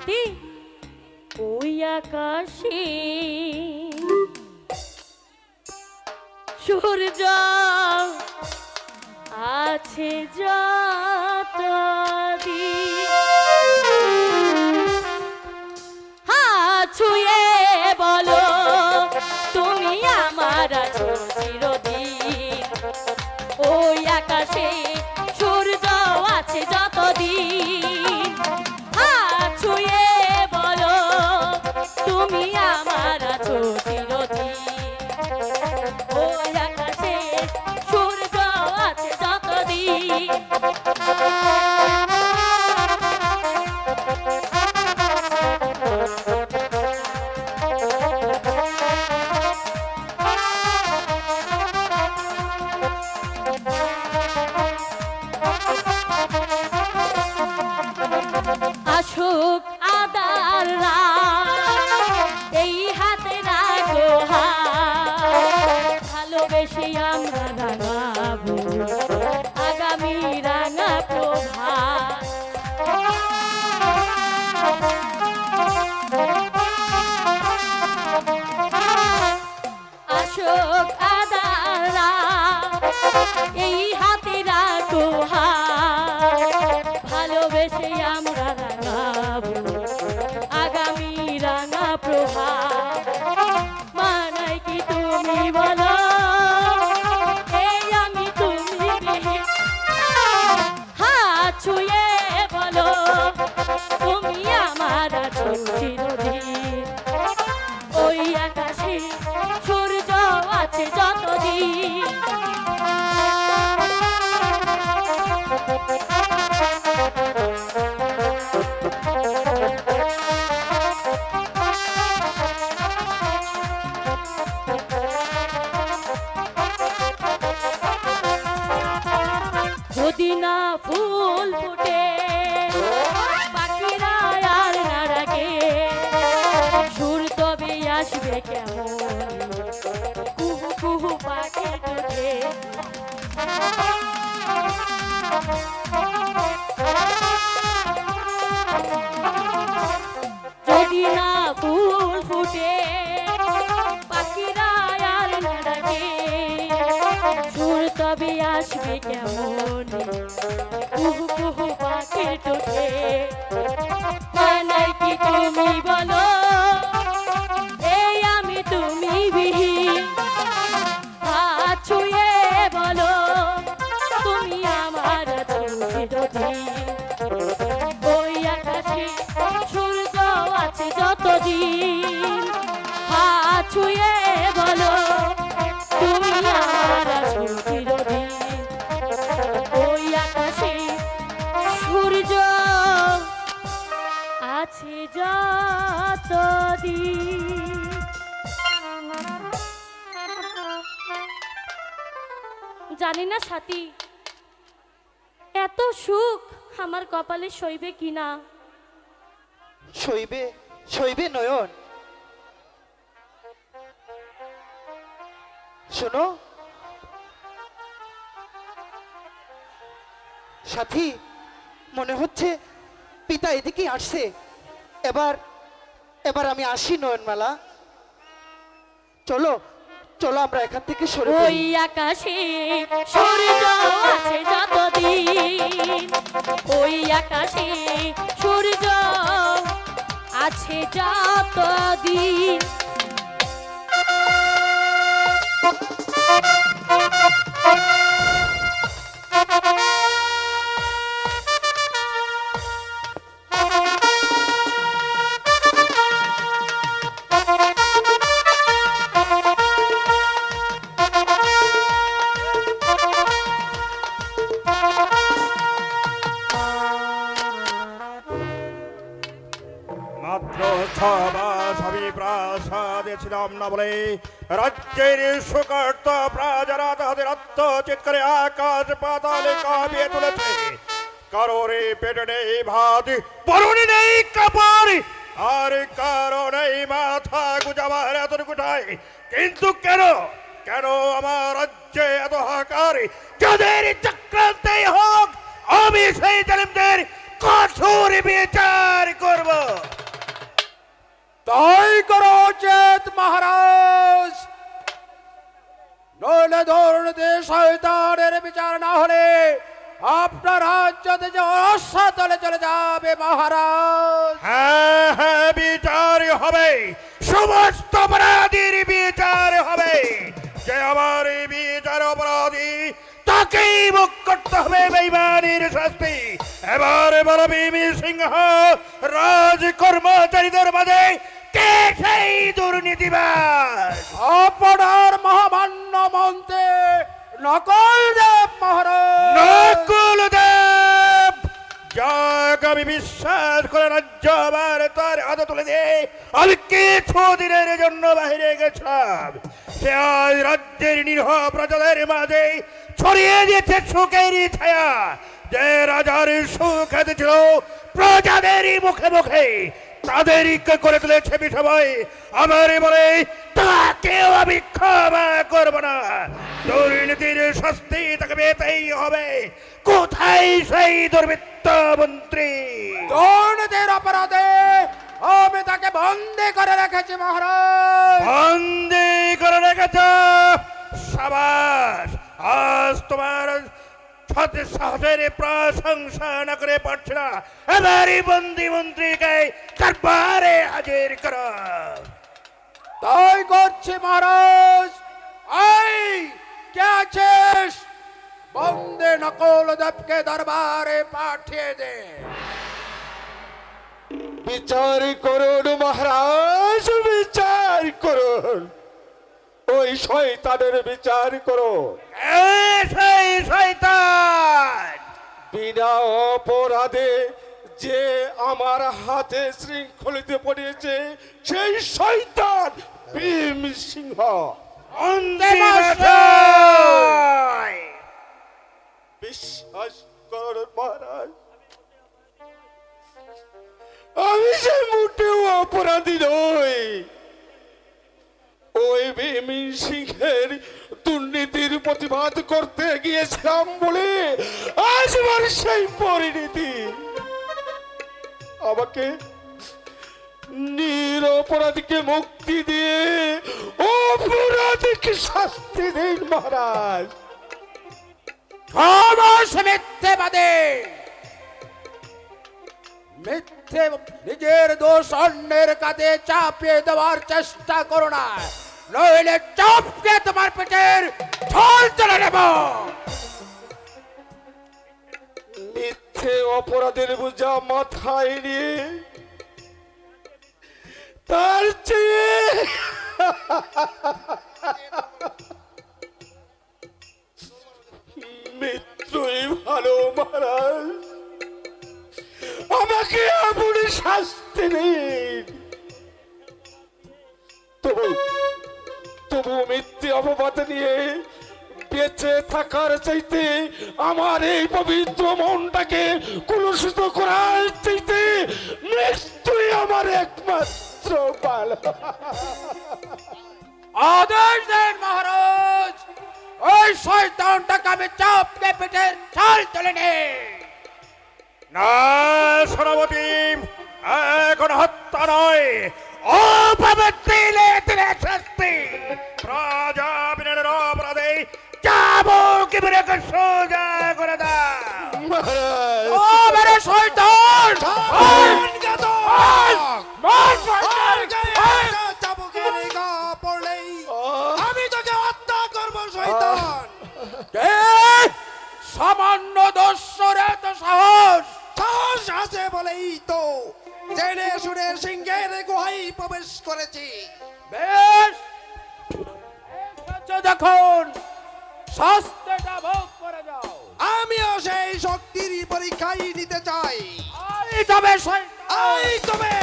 সাথী ওই আকাশে সূর্য আছে যত হাত ছুঁয়ে বলো তুমি আমার আছো চিরদিন ওই আকাশে সূর্য আছে যতদিন হাত ছুঁয়ে বলো তুমি আমার আছো চিরদিন ওই আকাশে সূর্য আছে যতদিন আসুক আদার এই হাতে রাখো ভালোবেসে আমরা রাঙাবো আগামী রাঙা প্রভাত আসুক আদার এই হাতে রাখো ভালোবেসে আমরা রাঙাবো আগামী রাঙা প্রভাত মানাই কি তুমি বলো এই আমি তুমি হাত ছুঁয়ে বলো তুমি আমার আছো চিরদিন ওই আকাশে সূর্য আছে যতদিন যদি না ফুল ফুটে পাখিরা আর না ডাকে সুর তবে আসবে কেমন কুহু কুহু পাখি ডোকে যদি না ফুল ফুটে পাখিরা আর না ডাকে সুর তবে আসবে কেমন কুহু কুহু পাখির টোকে মানাই কি তুমি বলো এই আমি তুমি বিহীন হাত ছুঁয়ে বলো তুমি আমার আছো চিরদিন ওই আকাশে সূর্য আছে যতদিন হাত ছুঁয়ে বলো তুমি আমার আছো চিরদিন ওই আকাশে সূর্য আছে যতদিন জানি না সাথী এত সুখ আমার কপালে সইবে কিনা সইবে সইবে নয়ন শোনো সাথী মনে হচ্ছে পিতা এদিকে আসছে এবার এবার আমি আসি নয়নমালা চলো চলো আমরা এখান থেকে সরে ওই আকাশে সূর্য আছে যতদিন ওই আকাশে সূর্য আছে যতদিন মাত্র 6 মাস আমি প্রাসাদে ছিলাম না বলে রাজ্যের সুকর্ত প্রজারা তাদের আত্মচিৎ করে আকাশ পাতালে কাঁপিয়ে তুলেছে কারোরে পেটে নেই ভাত পরনে নেই কাপড় আর কারো নেই মাথা গুজাবার এতটুকুটাই কিন্তু কেন কেন আমার রাজ্যে এত হাহাকার যাদের চক্রান্তেই হোক আমি সেই জালিমদের কঠোর বিচার করব। উচিত মহারাজ, নইলে দুর্নীতি শয়তানের বিচার না হলে আপনার রাজ্য থেকে অসাতলে চলে যাবে মহারাজ। হ্যাঁ হ্যাঁ, বিচার হবে, সমস্ত অপরাধীর বিচার হবে। যে আমার এই বিচার অপরাধী তাকেই মুখ করতে হবে বেঈমানের শাস্তি। এবার বলো ভীমি সিংহ, রাজ কর্মচারীদের মাঝে কে সেই দুর্নীতিবাজ? আপনার মহামান্য মন্ত্রী নকল দেব মহারাজ। নকুলদেব, যাক আমি বিশ্বাস করে রাজ্য আবার তার হাতে তুলে দিয়ে আমি কিছু দিনের জন্য বাহিরে গেছিলাম। সে আজ রাজ্যের নিরীহ প্রজাদের মাঝে ছড়িয়ে দিয়েছে সুখের ছায়া। যে রাজার সুখ ছিল প্রজাদেরই মুখে মুখে, তাদেরই করে তুলেছে বিষয়। আমার বলে তাকেও আমি ক্ষমা করব না। দুর্নীতির শাস্তি তাকে পেতেই হবে। কোথায় সেই দুর্বৃত্ত মন্ত্রী? দুর্নীতির অপরাধে আমি তাকে বন্দী করে রেখেছি মহারাজ। বন্দী করে রেখেছ? সাবাস, আজ তোমার সাহসের প্রশংসা না করে পারছি না। এবারই বন্দী মন্ত্রীকে দরবারে হাজির করো। তাই করছি মহারাজ। এই কে আছিস? বন্দে নকল দেবকে দরবারে পাঠিয়ে দে। বিচার করুন মহারাজ, বিচার করুন। ওই শয়তানের বিচার করুন। সেই শয়তান বিনা অপরাধে যে আমার হাতে শৃঙ্খলিত পড়িয়েছে সেই শয়তান ভীম সিংহ। বিশ্বাস করুন মহারাজ, আমি সে মোটেও অপরাধী নই। ওই ভীম সিংহের দুর্নীতির প্রতিবাদ করতে গিয়েছিলাম বলে আজ আমার সেই পরিণতি। আমাকে নিরপরাধীকে মুক্তি দিয়ে অপরাধীকে শাস্তি দিন মহারাজ। খামোশ মিথ্যেবাদী, মিথ্যে নিজের দোষ অন্যের কাঁধে চাপিয়ে দেওয়ার চেষ্টা করো না, নইলে চাপকে তোমার পেটের ঢোল তুলে নেব। মিথ্যে অপরাধের বোঝা মাথায় নিয়ে তার চেয়ে মৃত্যুই ভালো মহারাজ। আমাকে আপনি শাস্তি দিন। তবু মিথ্যে অপবাদ নিয়ে বেঁচে থাকার চাইতে আমার এই পবিত্র মনটাকে কলুষিত করার চাইতে মৃত্যুই আমার একমাত্র ভালো। আদেশ দেন মহারাজ, ওই শয়তানটাকে আমি চাপকে পেটের ঢোল তুলে নে। না সভাপতি, এখন হত্যা নয়, অপবিত্রে দিলে শাস্তি। রাজা বিনের অপরাধে চাবুক মেরে সোজা করে দাও। মহারাজ, ও মেরে শয়তান! আমি তোকে হত্যা করবো শয়তান। সামান্য দস্যুর এত সাহস! সাহস আছে বলেই তো জেনে শুনে সিংহের গুহায় প্রবেশ করেছি। বেশ, দেখুন শাস্তিটা ভোগ করে যাও। আমিও সেই শক্তির পরীক্ষাই নিতে চাই। এই তবে এই তবে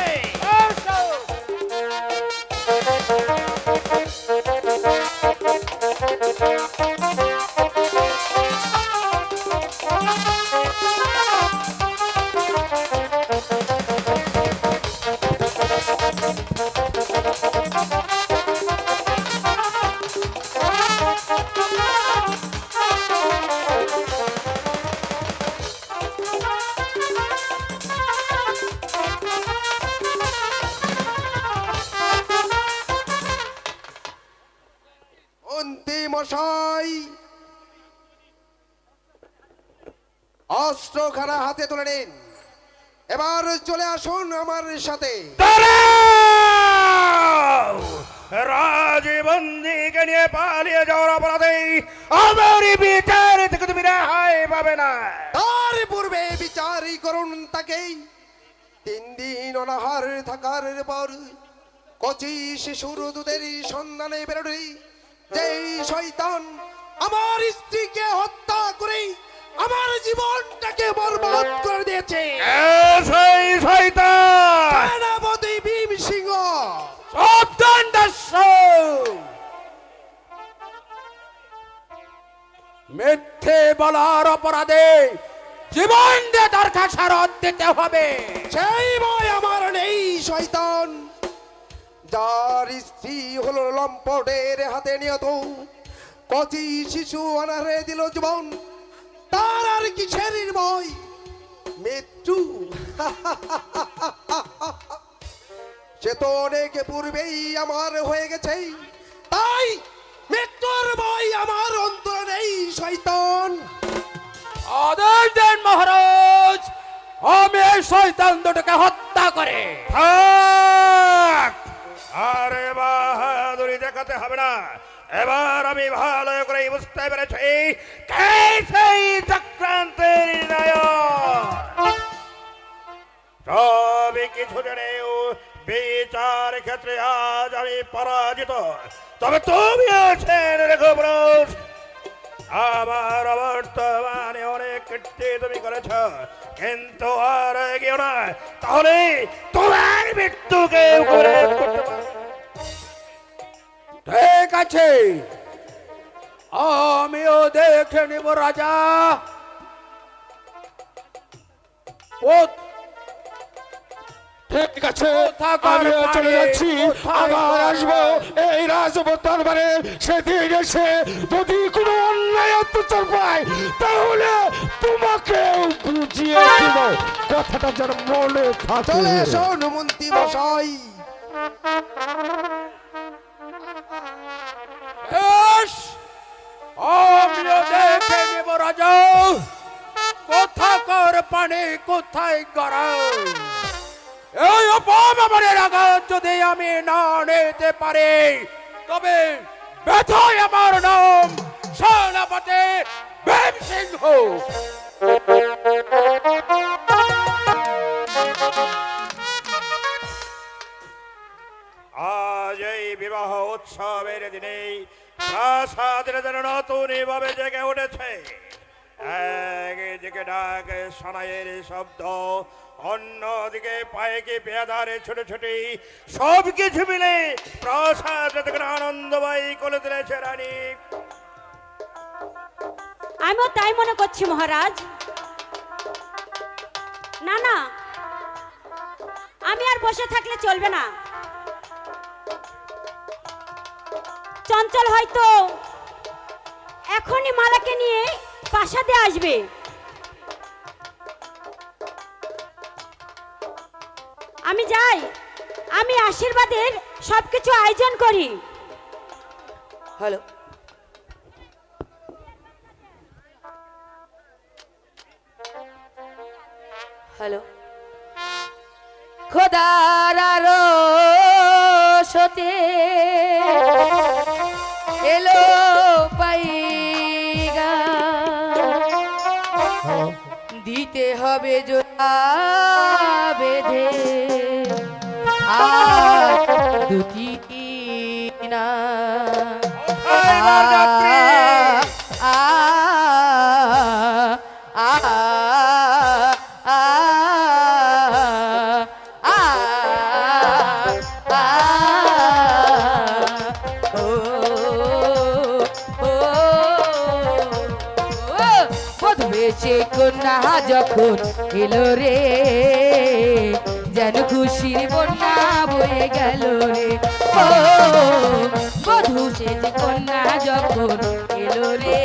অস্ত্রখানা হাতে তুলে নিন। এবার চলে আসুন আমার সাথে। দাঁড়াও! রাজবন্দীকে নিয়ে পালিয়ে যাওয়ার অপরাধে আমার বিচার থেকে তুমি রেহাই পাবে না। তার পূর্বে বিচারই করুন তাকে। 3 দিন অনাহার থাকার পর কচি শিশুর দুধের সন্ধানে বেরোলে যেই শয়তান আমার স্ত্রীকে হত্যা করে আমার জীবনটাকে বরবাদ করে দিয়েছে, সেই শয়তান সেনাপতি ভীম সিংহ। সাবধান দাস! মিথ্যে বলার অপরাধে জীবন দিয়ে তার খাসারত দিতে হবে। সেই ভয় আমার নেই শয়তান। যার স্ত্রী হলো লম্পটের হাতে নিহত, কচি শিশু অনাহারে দিল জীবন, তার আর কিসের ভয়? মৃত্যু। সে তো অনেক পূর্বেই আমার হয়ে গেছে, তাই মৃত্যুর ভয় আমার অন্তরে নেই শয়তান। আদেশ দেন মহারাজ, আমি এই শয়তান দুটোকে হত্যা করে। থাক! আরে বাহাদুরি দেখাতে হবে না। এবার আমি ভালো করে বুঝতে পেরেছি কে সেই চক্রান্তের নায়ক। তবে কিছু জেনেও বিচার ক্ষেত্রে আজ আমি পরাজিত। তবে তুমি আছেন রেখো পুরুষ, আমার বর্তমানে অনেক কীর্তি তুমি করেছ, কিন্তু আর এগিয়ে না, তাহলে তোমার মৃত্যুকে উপভোগ করতে পারবে। ঠিক আছে, আমিও দেখে নিব রাজা। ঠিক আছে, আমিও চলে যাচ্ছি, আবার আসবো এই রাজপথ দরবারে। সেদিন এসে যদি কোনো অন্যায় অত্যাচার পাই তাহলে তোমাকে বুঝিয়ে দিব, কথাটা যেন মনে থাকে। চলে এসুন মন্ত্রী মশাই। বেশ, আমিও দেখে নিব রাজা, কোথাকার পানি কোথায় গড়ায়। এই অপমানের আঘাত যদি আমি না নিতে পারি, তবে ব্যথায় আমার নাম সেনাপতি ভীম সিংহ। আজ এই বিবাহ উৎসবের দিনে প্রাসাদের যেন নতুন ভাবে জেগে উঠেছে। একদিকে ডাক সানাইয়ের শব্দ, অন্যদিকে পায়ে পেয়াদারে ছোটাছুটি, সব কিছু মিলে প্রাসাদ আনন্দময়ী করে তুলেছে রানী। আমিও তাই মনে করছি মহারাজ। না না, আমি আর বসে থাকলে চলবে না। চঞ্চল হয়তো এখনই মালাকে নিয়ে প্রাসাদে আসবে। আমি যাই, আমি আশীর্বাদের সবকিছু আয়োজন করি। হ্যালো, হ্যালো, খোদার আরশতে এলো পাইগা, দিতে হবে জোড়া বেঁধে আর দুটি না। সে কন্যা যখন এলো রে, যেন খুশির বন্যা বয়ে গেল রে। ও বধূ সে কন্যা যখন এলো রে,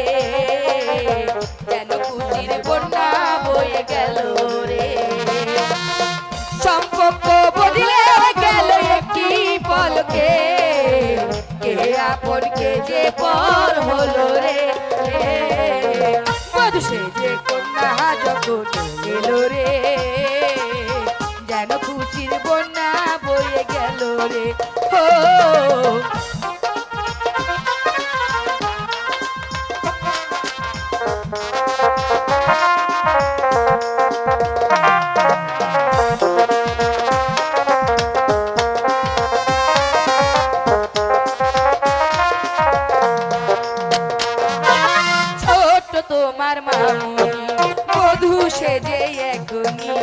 যেন খুশির বন্যা বয়ে গেল রে। সম্পর্ক বদলে গেল একটি পলকে, কে আপন কে যে পর হলো রে। বধূ সে যে কন্যা যখন রে ও ছোট তোমার মামুনি মধু সেজে এখনি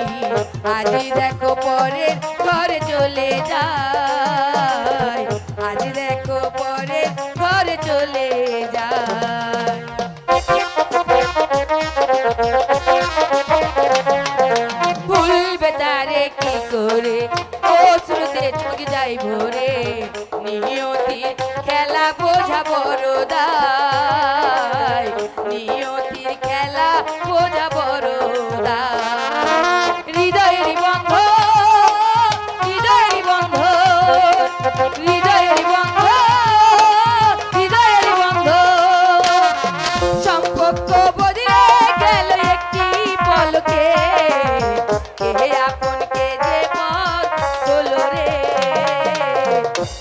আজি দেখো পরের ঘরে চলে যায় আজ দেখো পরের ঘরে চলে যায় ভুলবে তারে কি করে অশ্রুতে ঠকে যাই ভরে নিয়তির খেলা বোঝা বড় দায় নিয়তির খেলা বোঝা বড় দায় হৃদয়ের বন্ধ হৃদয়ের বন্ধ হৃদয়ের বন্ধ হৃদয়ের বন্ধ সম্পর্ক বদলে গেল একটি পলকে কে আপন কে যে পথ হলো রে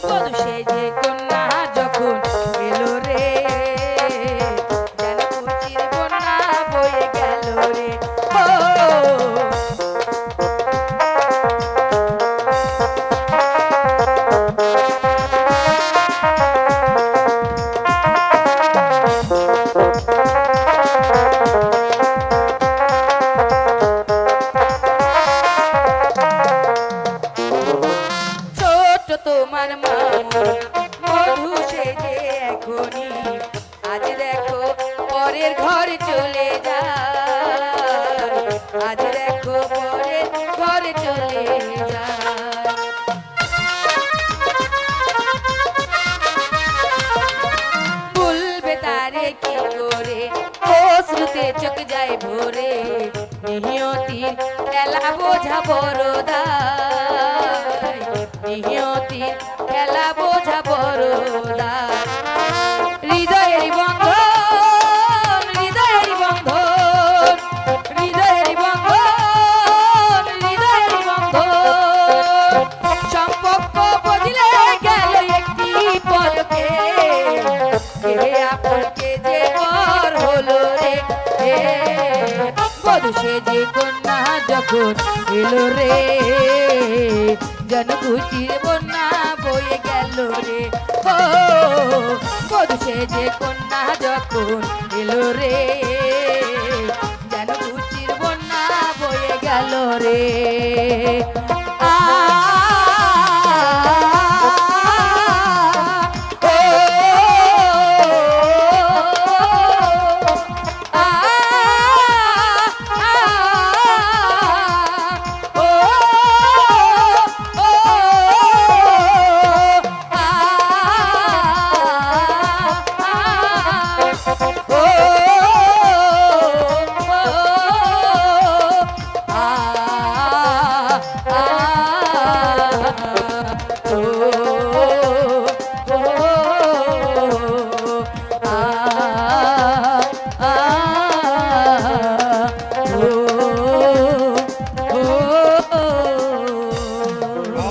বধূ সেজে কন্যা যখন এলো রে যেন কুচির বন্যা বয়ে গেল রে ও ছোট তোমার মামুনি মধু সেজে এখনি আজ দেখো পরের ঘরে চলে যায় আজ দেখো পরের ঘরে চলে যায় ভুলবে তারে কি করে অশ্রুতে চোখ যায় ভরে নিয়তির খেলা বোঝা বড় দায় নিয়তির খেলা বোঝা বড় দায় হৃদয়ের বন্ধন হৃদয়ের বন্ধন হৃদয়ের বন্ধন হৃদয়ের বন্ধন সম্পর্ক বদলে গেল একটি পলকে কে আপন কে যে পর হলো রে বধূ সেজে কন্যা যখন এলো রে জনকুচির বন্যা বয়ে গেল রে ও বধূ সেজে কন্যা যখন এলো রে জনকুচির বন্যা বয়ে গেল রে আ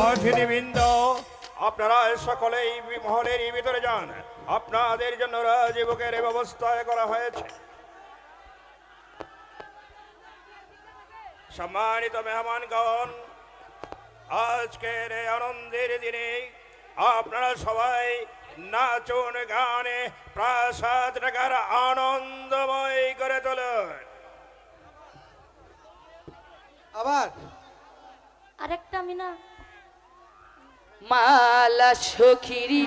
অতিথিবৃন্দ, আপনারা সকলেই মহলের ভিতরে যান। আপনাদের জন্য রাজীবকের ব্যবস্থা করা হয়েছে। সম্মানিত মেহমানগণ, আজকের এই আনন্দের দিনে আপনারা সবাই নাচুন, গানে প্রাসাদ নগর আনন্দময় করে তোলেন। আবার আরেকটা আমি না মালা সখিরি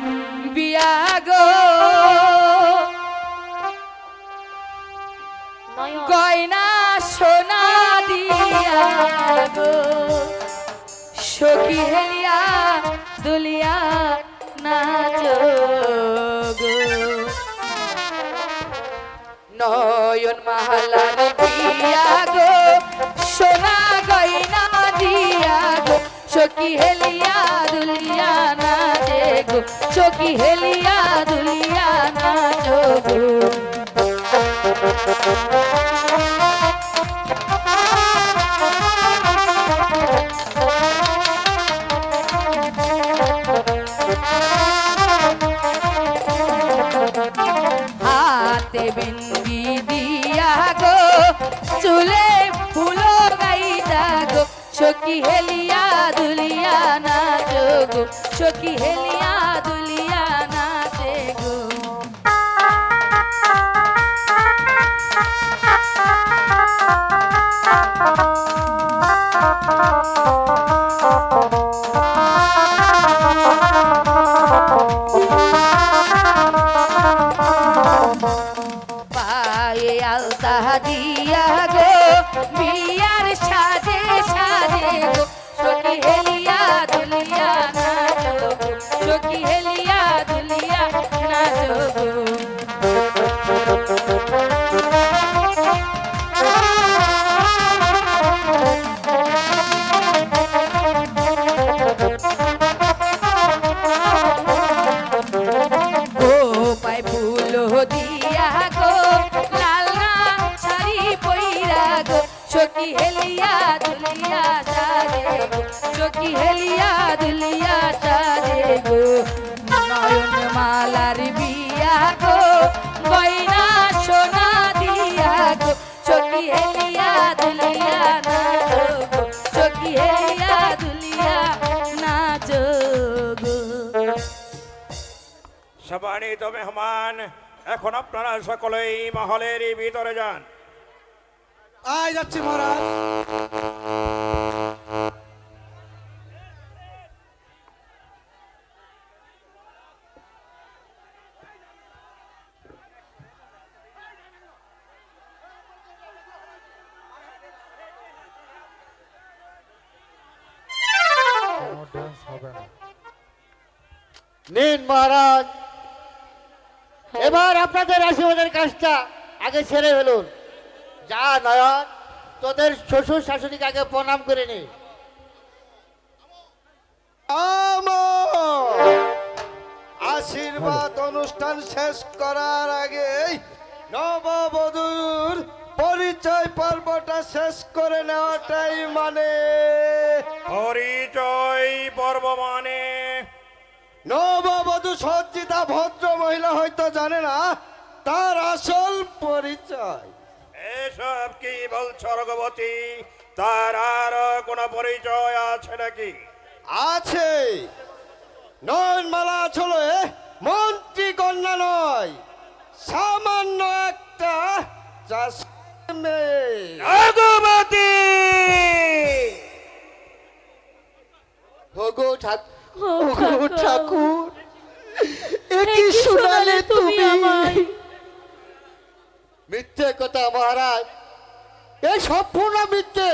বিয়া গো নয়ন গয়না সোনা দিয়া গো সখী হেলিয়া দুলিয়া নাচো গো নয়ন মালার বিয়া গো সোনা গয়না দিয়া গো সখী হেলিয়া দুলিয়া নাচে গো সখী হেলিয়া দুলিয়া নাচো গো সখী হেলিয়া দুলিয়া নাচো গো সখী হেলিয়া দুলিয়া নাচে গো পায়ে আলতা দিয়া গো বিয়ার সাজে সাজে গো সখী হেলিয়া দুলিয়া নাচো গো সখী হেলিয়া দুলিয়া নাচো গো গো পাই ফুল দিয়া গো লাল না শাড়ি পইরা গো সখী হেলিয়া দুলিয়া সাজে গো সখী হেলিয়া দুলিয়া সাজে গো নয়ন মালার বিয়া গো গয়না সোনা দিয়া গো সখী হেলিয়া দুলিয়া নাচো গো সখী হেলিয়া দুলিয়া নাচো গো সম্মানিত মেহমান, এখন আপনারা সকলেই মহলের ভিতরে যান। আয় যাচ্ছি মহারাজ। নিন মহারাজ, এবার আপনাদের আশীর্বাদের কাজটা আগে ছেড়ে ফেলুন। যা নয়ন, তোদের শ্বশুর শাশুড়িকে আগে প্রণাম করে নে। আশীর্বাদ অনুষ্ঠান শেষ করার আগে নববধূর পরিচয় পর্বটা শেষ করে নেওয়াটাই মানে পরিচয় পর্ব মানে নববধূ সজ্জিতা ভদ্র মহিলা হয়তো জানে না তার আসল পরিচয়। এসব কি বলছো রঘুপতি? তার আর কোনো পরিচয় আছে নাকি? আছে। নয়নমালা আসলে মন্ত্রী কন্যা নয়, সামান্য একটা চাষের মেয়ে। রঘুপতি! ওগো ঠাকুর, ওগো ঠাকুর, এ কি শোনালে তুমি? মিথ্যে কথা মহারাজ, এই সম্পূর্ণ মিথ্যে।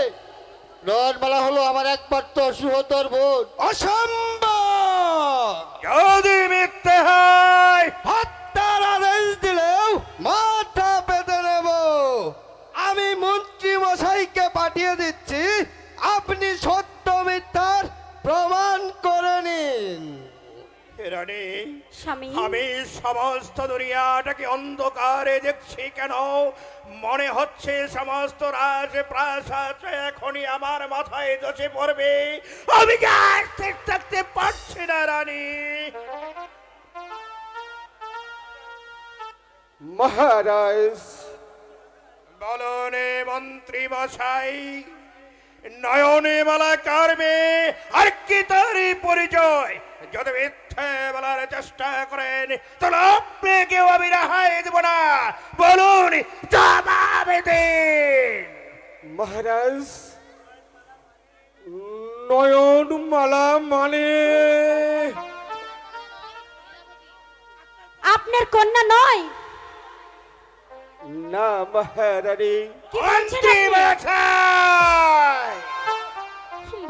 নয়নমালা হলো আমার একমাত্র সুহতর বোন। অসম্ভব! যদি মিথ্যে হয় হত্যার আদেশ দিলেও মাথা পেতে নেব। আমি মন্ত্রী মশাইকে পাঠিয়ে দিচ্ছি, আপনি সত্য মিথ্যার প্রমাণ করে নিন। রানী, স্বামী আমি সমস্ত দুনিয়াটাকে অন্ধকারে দেখছি কেন? মনে হচ্ছে সমস্ত রাজ প্রাসাদ এখনই আমার মাথায় ধসে পড়বে। আমি কি আর স্থির থাকতে পারছি না রানী। মহারাজ, বলুন মন্ত্রী মশাই, নয়নে মালা কার মেয়ে, আর কি তার পরিচয়? যদি মিথ্যে বলার চেষ্টা করেন তাহলে আপনাকেও আমি রেহাই দেব না। বলুন, জবাব দিন। মহারাজ, নয়নমালা মানে আপনার কন্যা নয়? না মহারানী। কি বলছেন মন্ত্রী আপনি? মশাই,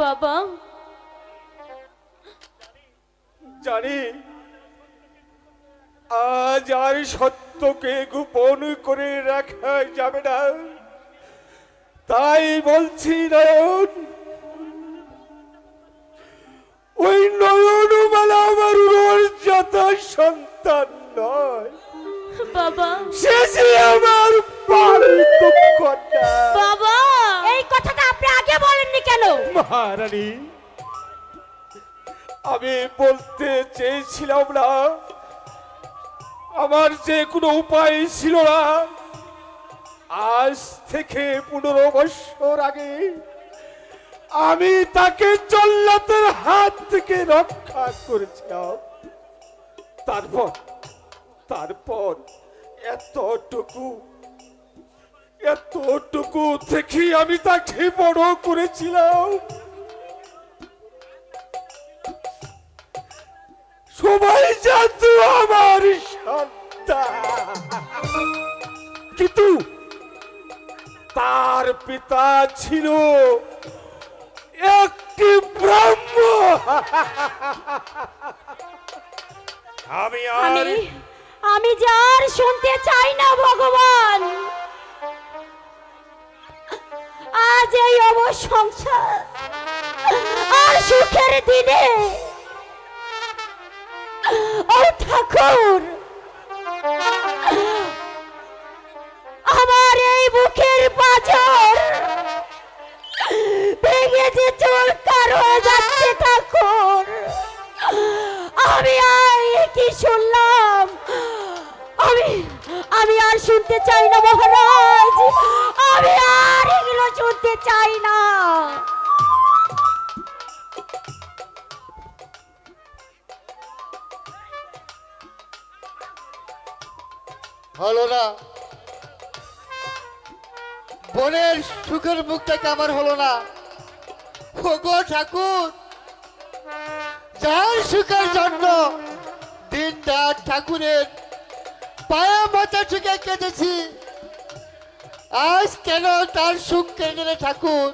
বাবা, জানি আজ আর সত্যকে গোপন করে রাখা যাবে না, তাই বলছি নয়ন, ওই নয়নমালা আমার মর্যাদা সন্তান নয়, বাবা, সে যে আমার পালিত কন্যা। বাবা, এই কথাটা আপনি আগে বলেননি কেন? মহারানী, আমি বলতে চেয়েছিলাম না, আমার যে কোনো উপায় ছিল না। আজ থেকে 15 বছর আগে আমি তাকে জল্লাদের হাত থেকে রক্ষা করেছিলাম। তারপর তারপর এতটুকু থেকে আমি তাকে বড় করেছিলাম। সবাই জানতো আমার সন্তান, কিন্তু তার পিতা ছিল একটি ব্রাহ্মণ। আমি আর আমি যে আর শুনতে চাই না ভগবান। আজ এই অবসংসার আর সুখের দিনে ও ঠাকুর, আমার এই বুকের পাঁজর ভেঙে যে চুরকার হয়ে যাচ্ছে ঠাকুর। আমি আর কি শুনলাম, আমি আর শুনতে চাই না মহারাজ, আমি আর এগুলো শুনতে চাই না। হলো না, বোনের সুখের মুখটাকে আমার হলো না। ওগো ঠাকুর, যার সুখের জন্য দিন রাত ঠাকুরের পায়ে মাথা ঠুকে কেঁদেছি, আজ কেন তার সুখ কেড়ে নিলে ঠাকুর?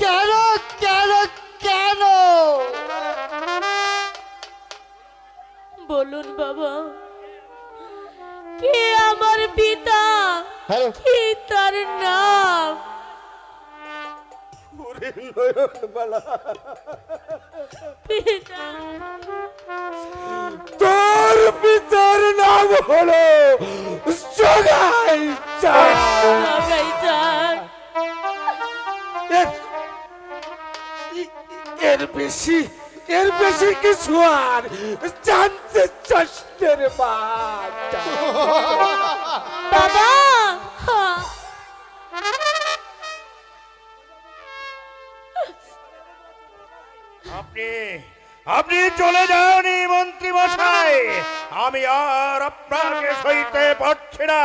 কেন কেন কেন? বলুন বাবা, কে আমার পিতা, হ্যালো, কি তার নাম? ওরে নয়নমালা, পিতা, তোর পিতার নাম হলো জগাই চাঁদ। লাগাই যান। এর বেশি কিছু আর জানতে চাস না রে মা। বাবা, আপনি চলে যাওনি মন্ত্রী মশাই, আমি আর আপনাকে সইতে পারছি না।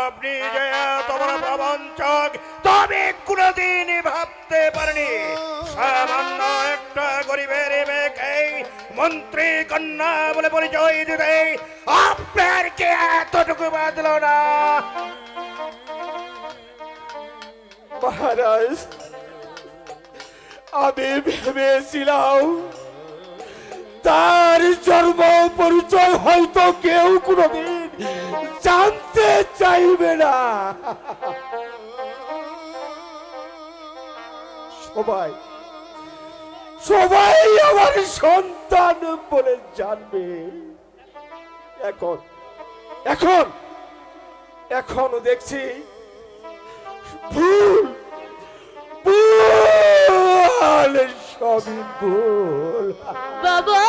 আপনি যে এত বড় প্রবঞ্চক তবে কোনোদিন ভাবতে পারিনি। সামান্য একটা গরিবের মেয়েকে মন্ত্রী কন্যা বলে পরিচয় দিতে আপনার কে এতটুকু বাঁধল না? মহারাজ, আমি ভেবেছিলাম তার জন্ম পরিচয় হয়তো কেউ কোনোদিন জানতে চাইবে না। সবাই আমার সন্তান বলে জানবে। এখন দেখছি ভুল, সবই ভুল। বাবা,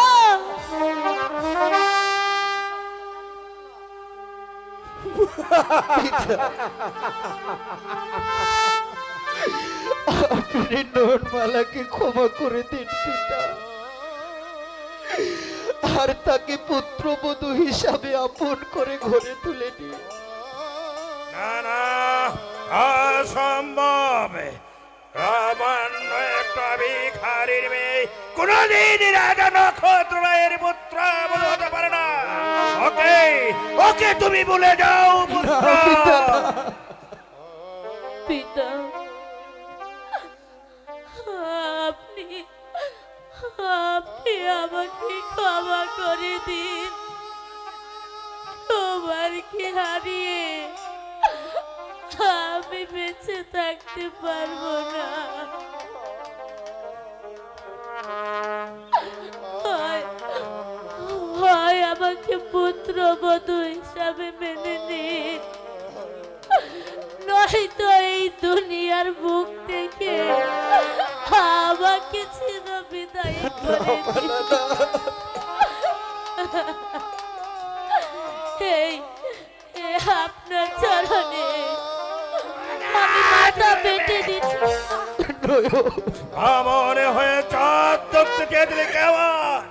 আপনি নয়নমালাকে ক্ষমা করে দিন পিতা, আর তাকে পুত্রবধূ হিসাবে আপন করে ঘরে তুলে নিন। না না, অসম্ভব। সামান্য একটা ভিখারির মেয়ে কোনদিন রাজা নক্ষত্রের পুত্র হতে পারে না। ওকে তুমি ভুলে যাও পুত্র। পিতা, আপনি আমাকে ক্ষমা করে দিন। তোমার কি হারিয়ে আমি বেঁচে থাকতে পারবো না। হয় আমাকে পুত্রবধূ হিসাবে মেনে নিন, নয়তো এই দুনিয়ার বুক থেকে আমাকে চিরবিদায় করে দিন। এই আপনার চরণে আমি মাথা পেতে দিচ্ছি। মনে হয়ে চাঁদ দেখতে চেয়ে দিলে কেমন?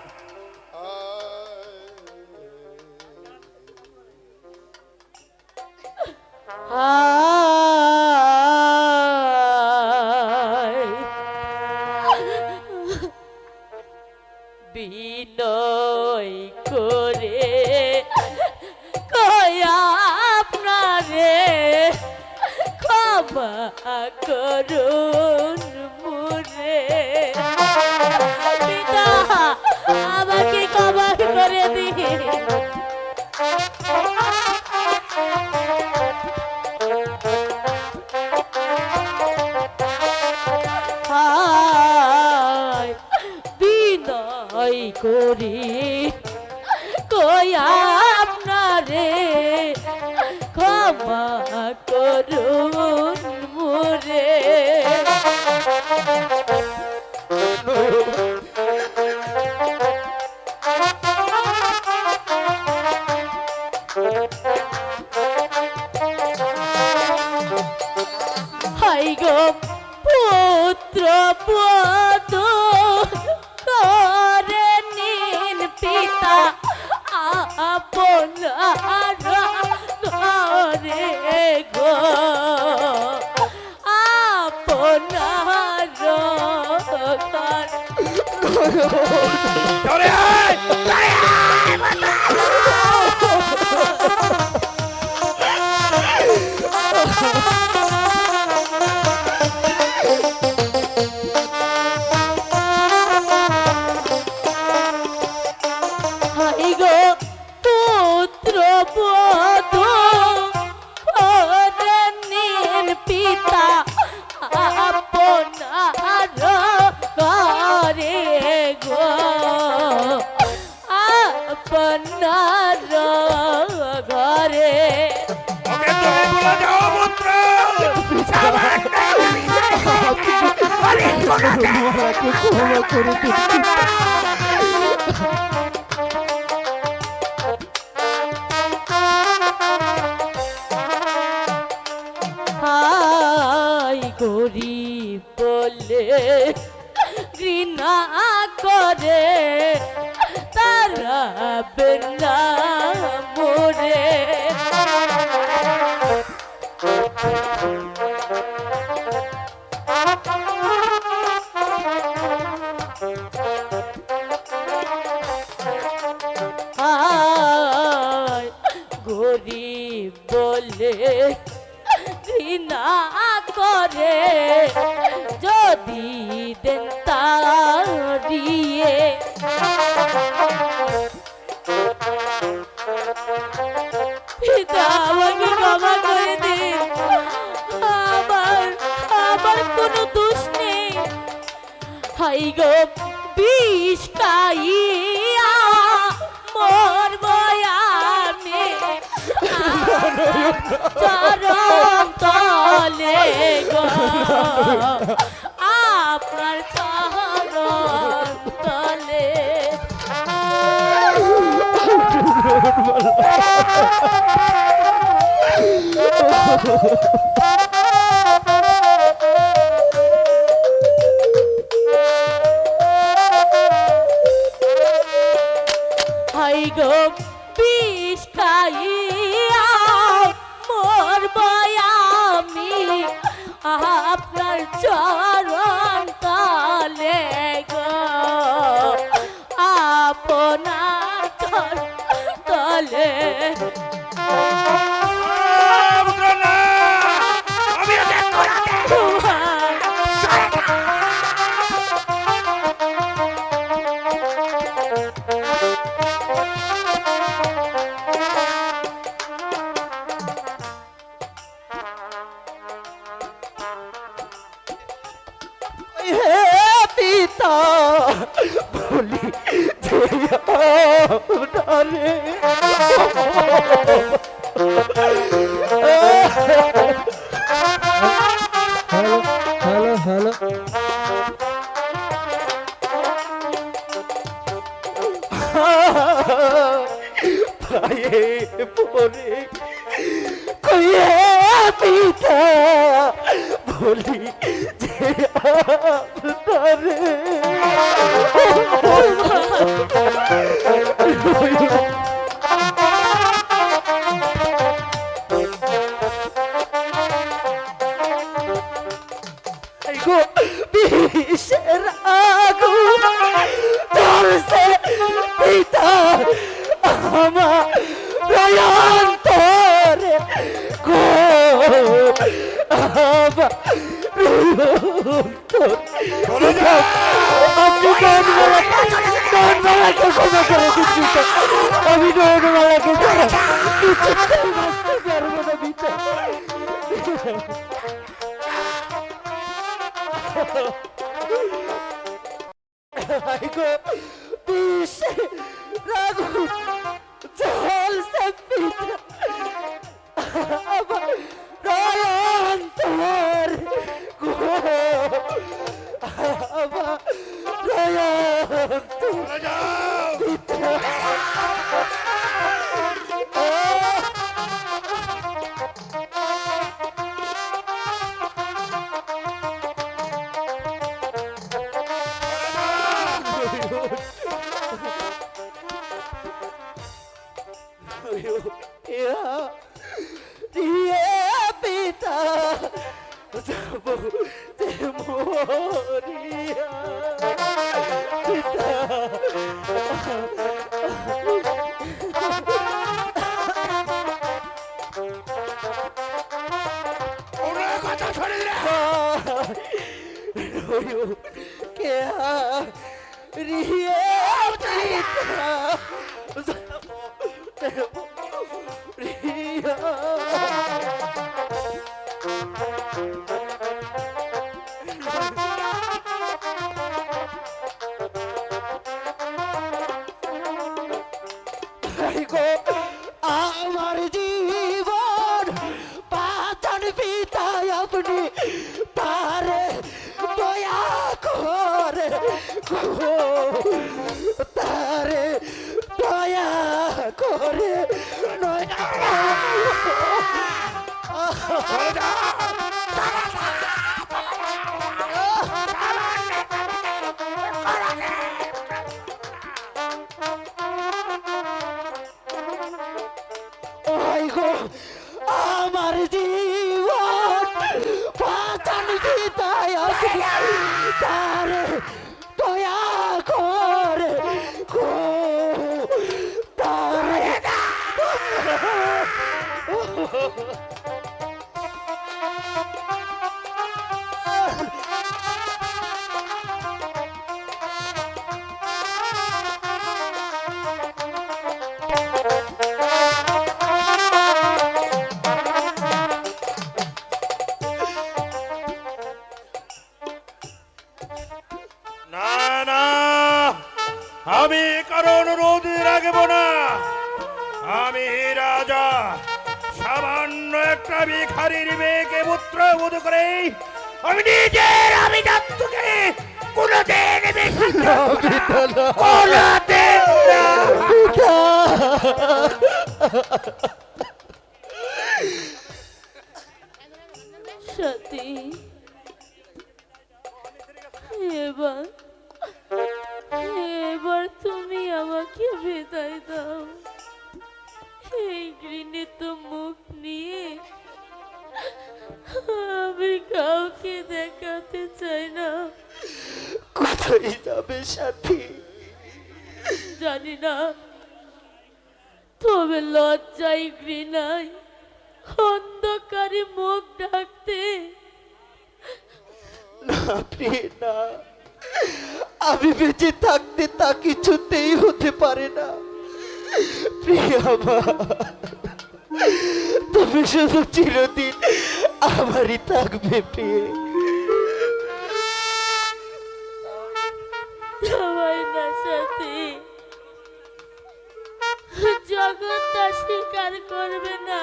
বিনয় করে কয়া আপনারে ক্ষমা করুন মুরে পিতা আমাকে ক্ষমা করে দিন হায় বিনয় করি কই আপনারে ক্ষমা করুন মুরে হাই গো পুত্র বধূ করে নিন পিতা আপনার ঘরে গো আপনার চলে আয়! হাই গো পুত্র বধূ করে নিন পিতা আপনার ঘরে গো আপনার ঘরে ওকে তুমি বলে যাও পুত্র! ক্ষমা করে দিন। হাই গরিব বলে ঘৃণা করে তারা বেলা মোরে হায় গরিব বলে ঘৃণা করে যদি দেন তাড়িয়ে পিতা আমাকে ক্ষমা করে দিন আমার আমার কোনো দোষ নেই হাই গো বিষ খাইয়া মরব আমি চরণ তলে গো আপনার চরণ তলে হাই গো বিষ খাইয়া মরব আমি আপনার চরণ তলে গো আপনার চরণ তলে পুত্র না! আমি ওকে কোলাতে! হে পিতা বলি যে আপনারে হ্যালো হ্যালো পায়ে পরে কইয়ে পিতা বলি যে আপনারে গো বিষের আগুন জ্বলছে পিতা আমার প্রয়ন্তরে গো আমার আপনি নয়নমালাকে ক্ষমা করে দিন পিতা। আমি নয়নমালাকে ছাড়া কিছুতেই বাঁচতে পারবো না পিতা। গো বিষে রাগু জ্বলছে পিতা আমার রয়ন্তর গো আমার রয়ন্তর পিতা। পিতা যাব যে মরিয়া পিতা কথা শুনে কে রিয়ে পিতা যাব রিয়া আমার জীবন বাঁচান পিতা আপনি তারে দয়া করে গো তারে দয়া করে আমার জীবন বাঁচান পিতা আপনি তারে দয়া করে গো তারে না না, আমি কারো অনুরোধ রাখবো না। আমি রাজা সামান্য একটা ভিখারির মেয়েকে পুত্রবধ করে আমি নিজের আভিজাত্যকে কোনোদিন কোনোদিন না। সতী এবার এবার তুমি আমাকে বিদায় দাও। এই ঘৃণিত মুখ নিয়ে আমি কাউকে দেখাতে চাই না। কোথায় যাবে সাথী? জানি না, তবে লজ্জায় ঘৃণায় অন্ধকারে মুখ ঢাকতে না প্রিয় না, আমি বেঁচে থাকতে তা কিছুতেই হতে পারে না প্রিয়া মা। তুমি শুধু চিরদিন আমারই থাকবে প্রিয়। সবাই না সাথে জগৎটা স্বীকার করবে না।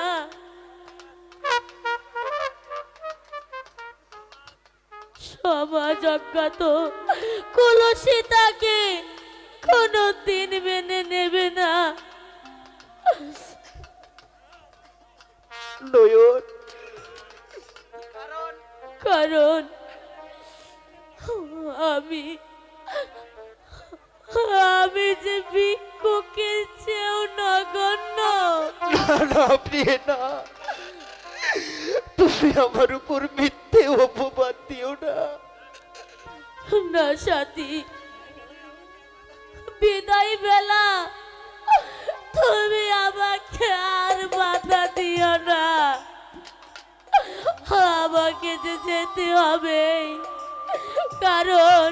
সমাজ অজ্ঞাত কলসিতাকে কোনদিন মেনে নেবে না। নয়ন, কারণ আমি আমি যে ভিক্ষুকের চেয়েও নগণ্য। না না প্রিয়ে না, তুমি আমার উপর মিথ্যে অপবাদ দিও না। না সাথী, বিদায় বেলা তুমি আমাকে আর বাধা দিও না। আমাকে যে যেতে হবে, কারণ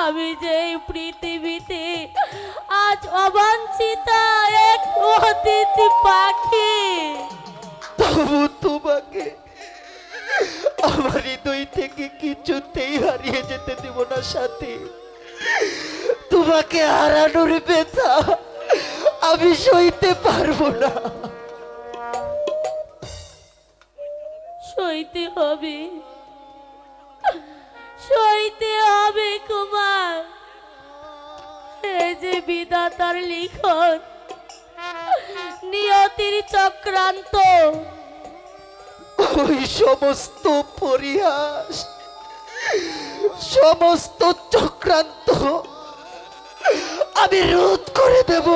আমি যে এই পৃথিবীতে আজ অবাঞ্ছিতা এক অতিথি পাখি। তবু তোমাকে আমার হৃদয় থেকে কিছুতেই হারিয়ে যেতে দেব না সাথী। তোমাকে হারানোর ব্যথা আমি সইতে পারবো না। সইতে হবে, সইতে হবে কুমার। এই যে বিধাতার লিখন, নিয়তির চক্রান্ত, ওই সমস্ত পরিহাস, সমস্ত চক্রান্ত আমি রোধ করে দেব।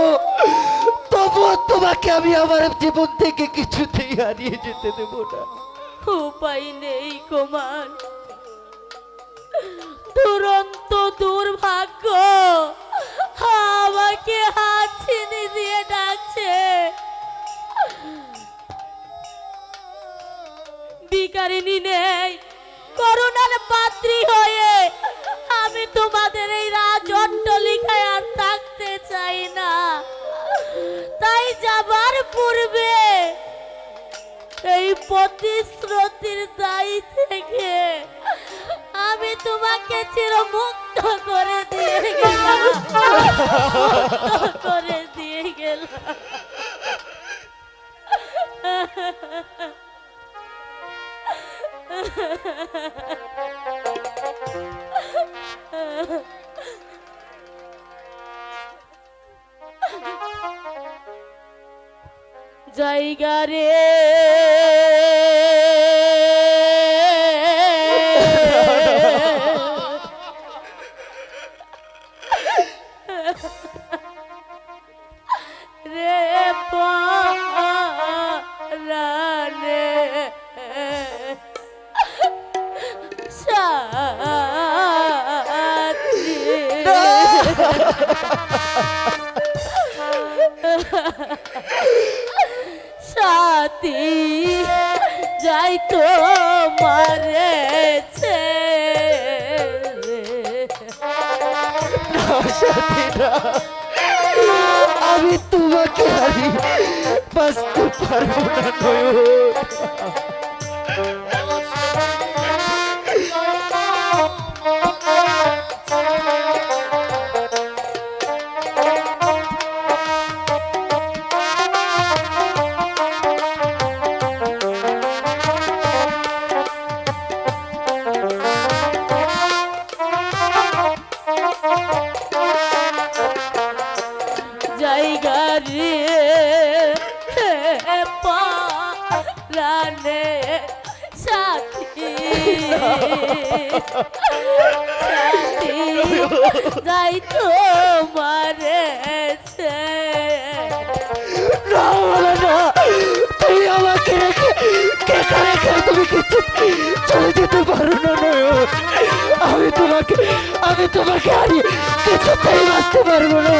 তবুও তোমাকে আমি আমার জীবন থেকে কিছুতেই হারিয়ে যেতে দেব না। উপায় নেই কুমার। দুরন্ত দুর্ভাগ্য আমাকে হাত ছিনে দিয়ে ডাকছে। ভিখারিনী নেই, করুণার পাত্রী হয়ে আমি তোমাদের এই রাজ অট্টালিকায় আর থাকতে চাই না। তাই যাবার পূর্বে এই প্রতিশ্রুতির দায়ী থেকে আমি তোমাকে চিরমুক্ত করে দিয়ে গেলাম, মুক্ত করে দিয়ে গেলাম। জায়গা রে রে পারানে সাথী যাই তো মারেছে। আমি তোমাকে হারিয়ে বাঁচতে পারবো না নয়ন। জায়গা রে পারানে সাথী, সাথী যাই তো মারেছে। না বলো না, তুমি আমাকে রেখে কেকা রেখে তুমি কিছু চলে যেতে পারো না নয়ন। আমি তোমাকে হারিয়ে কিছুতেই বাঁচতে পারবো না।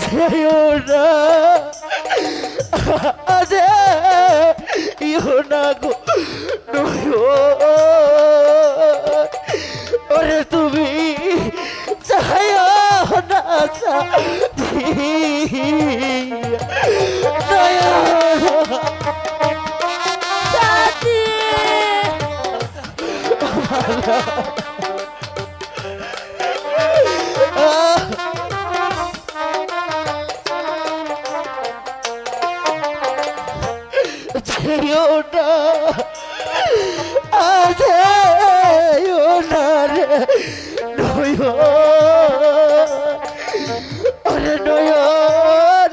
যেও না, যেও না গো নয়ন। ওরে তুমি চাইও না সাথী যেও না, যেও না রে নয়ন। ওরে নয়ন,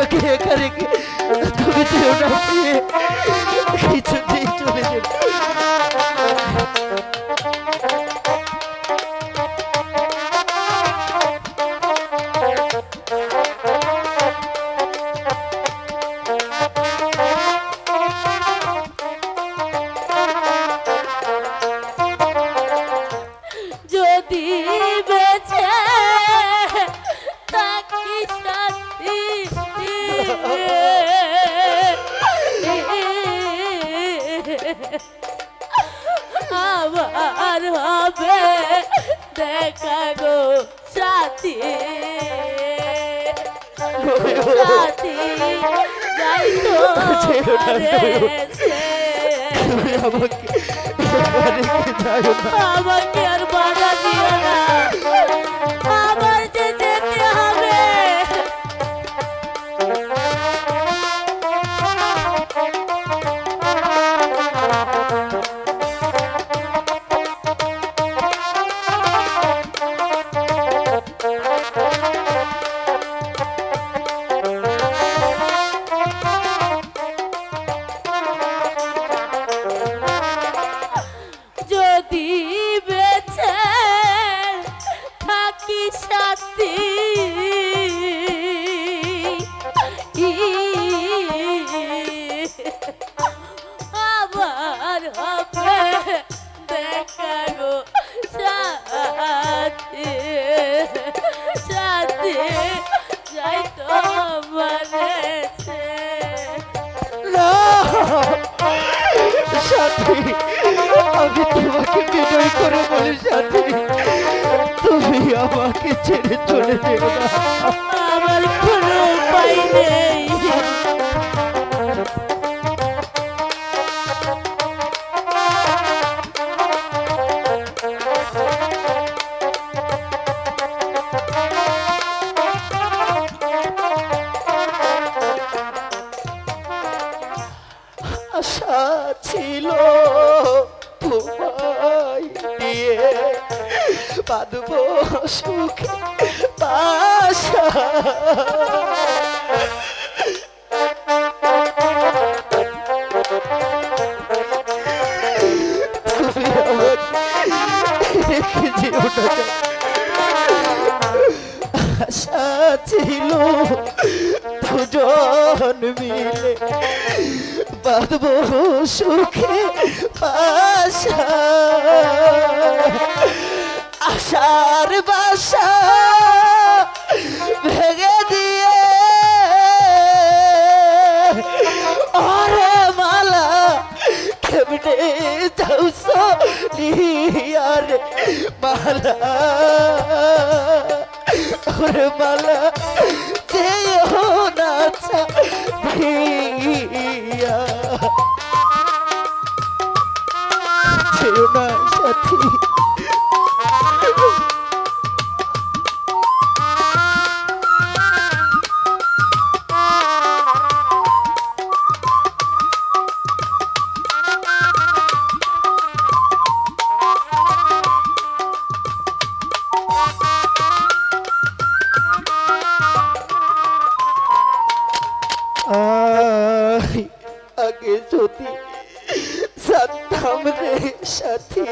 আমাকে একা রেখে তুমি যেও না প্রিয়ে, কিছুতেই চলে যেও না। যদি বেঁচে থাকি সাথী আবার হবে দেখা গো সাথী সাথী যাই তো তুমি আমাকে একা রেখে যাও না। আমাকে আর বাধা দিও না, আবার যে যেতে হবে। যদি বেঁচে থাকি সাথী আবার হবে দেখা গো সাথী সাথী যাই তো বলেছে। না সাথী, আমি তোমাকে বিনয় করে বলি সাথী, তুমি আমাকে ছেড়ে চলে যেও না। আমার কোনো উপায় নেই। আশা ছিল তোমায় দিয়ে বাঁধব সুখে বাসা, তুমি আমাকে রেখে যেও না। আশা ছিল দুজন মিলে বাঁধব সুখে বাসা, আশার বাসা ভেঙে দিয়ে আরে মালা কেমনে যাও নিয়ারে মালা, ওরে মালা যেও না ছাড়িয়া, যেও না সাথী। আগে যদি জানতাম রে সাথী,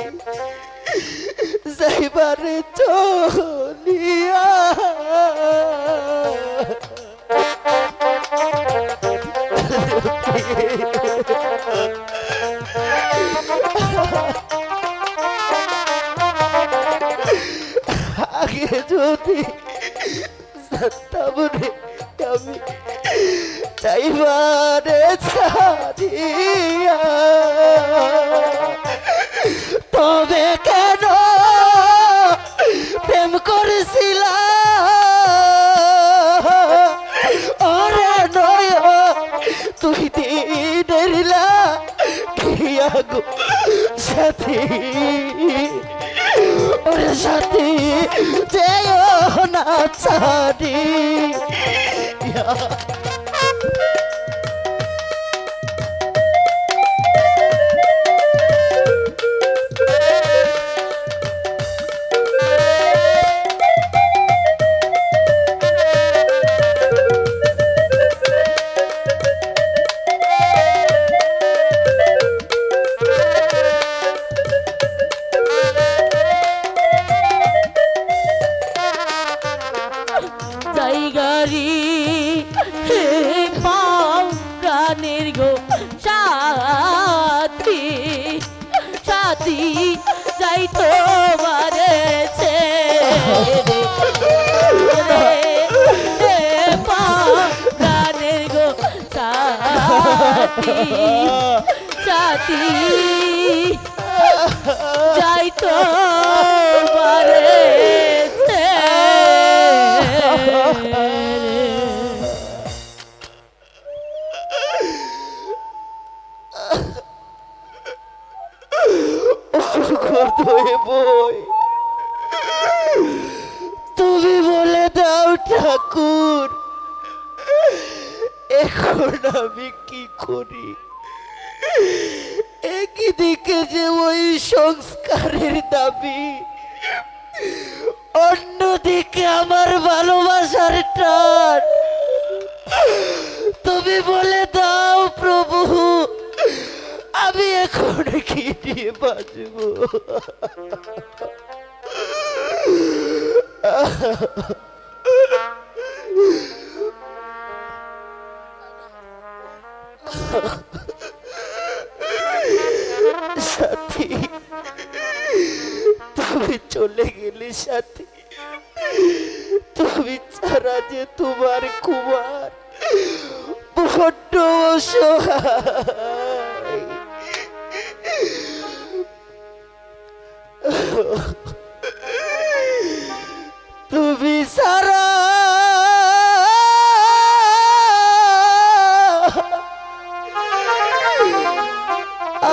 যাইবারে চলিয়া আগে যদি জানতাম রে আমি যাইবারে ছাড়িয়া, তবে কেন প্রেম করেছিলাম ওরে নয় তুই দিনের লাগিয়া গো সাথী, ওরে সাথী যেও না ছাড়িয়া। করি হে পাও প্রাণের গো সাথী সাথী যাই তোমারে ছেড়ে হে পাও প্রাণের গো সাথী সাথী যাই তোমারে বই তুমি বলে দাও ঠাকুর, এখন আমি কি করি? একই দিকে যে ওই সংস্কারের দাবি, অন্যদিকে আমার ভালোবাসার টান। তুমি বলে দাও প্রভু, আমি এখন কি নিয়ে বাঁচব? সাথী, তুমি চলে গেলে সাথী, তুমি ছাড়া যে তোমার কুমার বড্ড অসহায়। তুমি সারা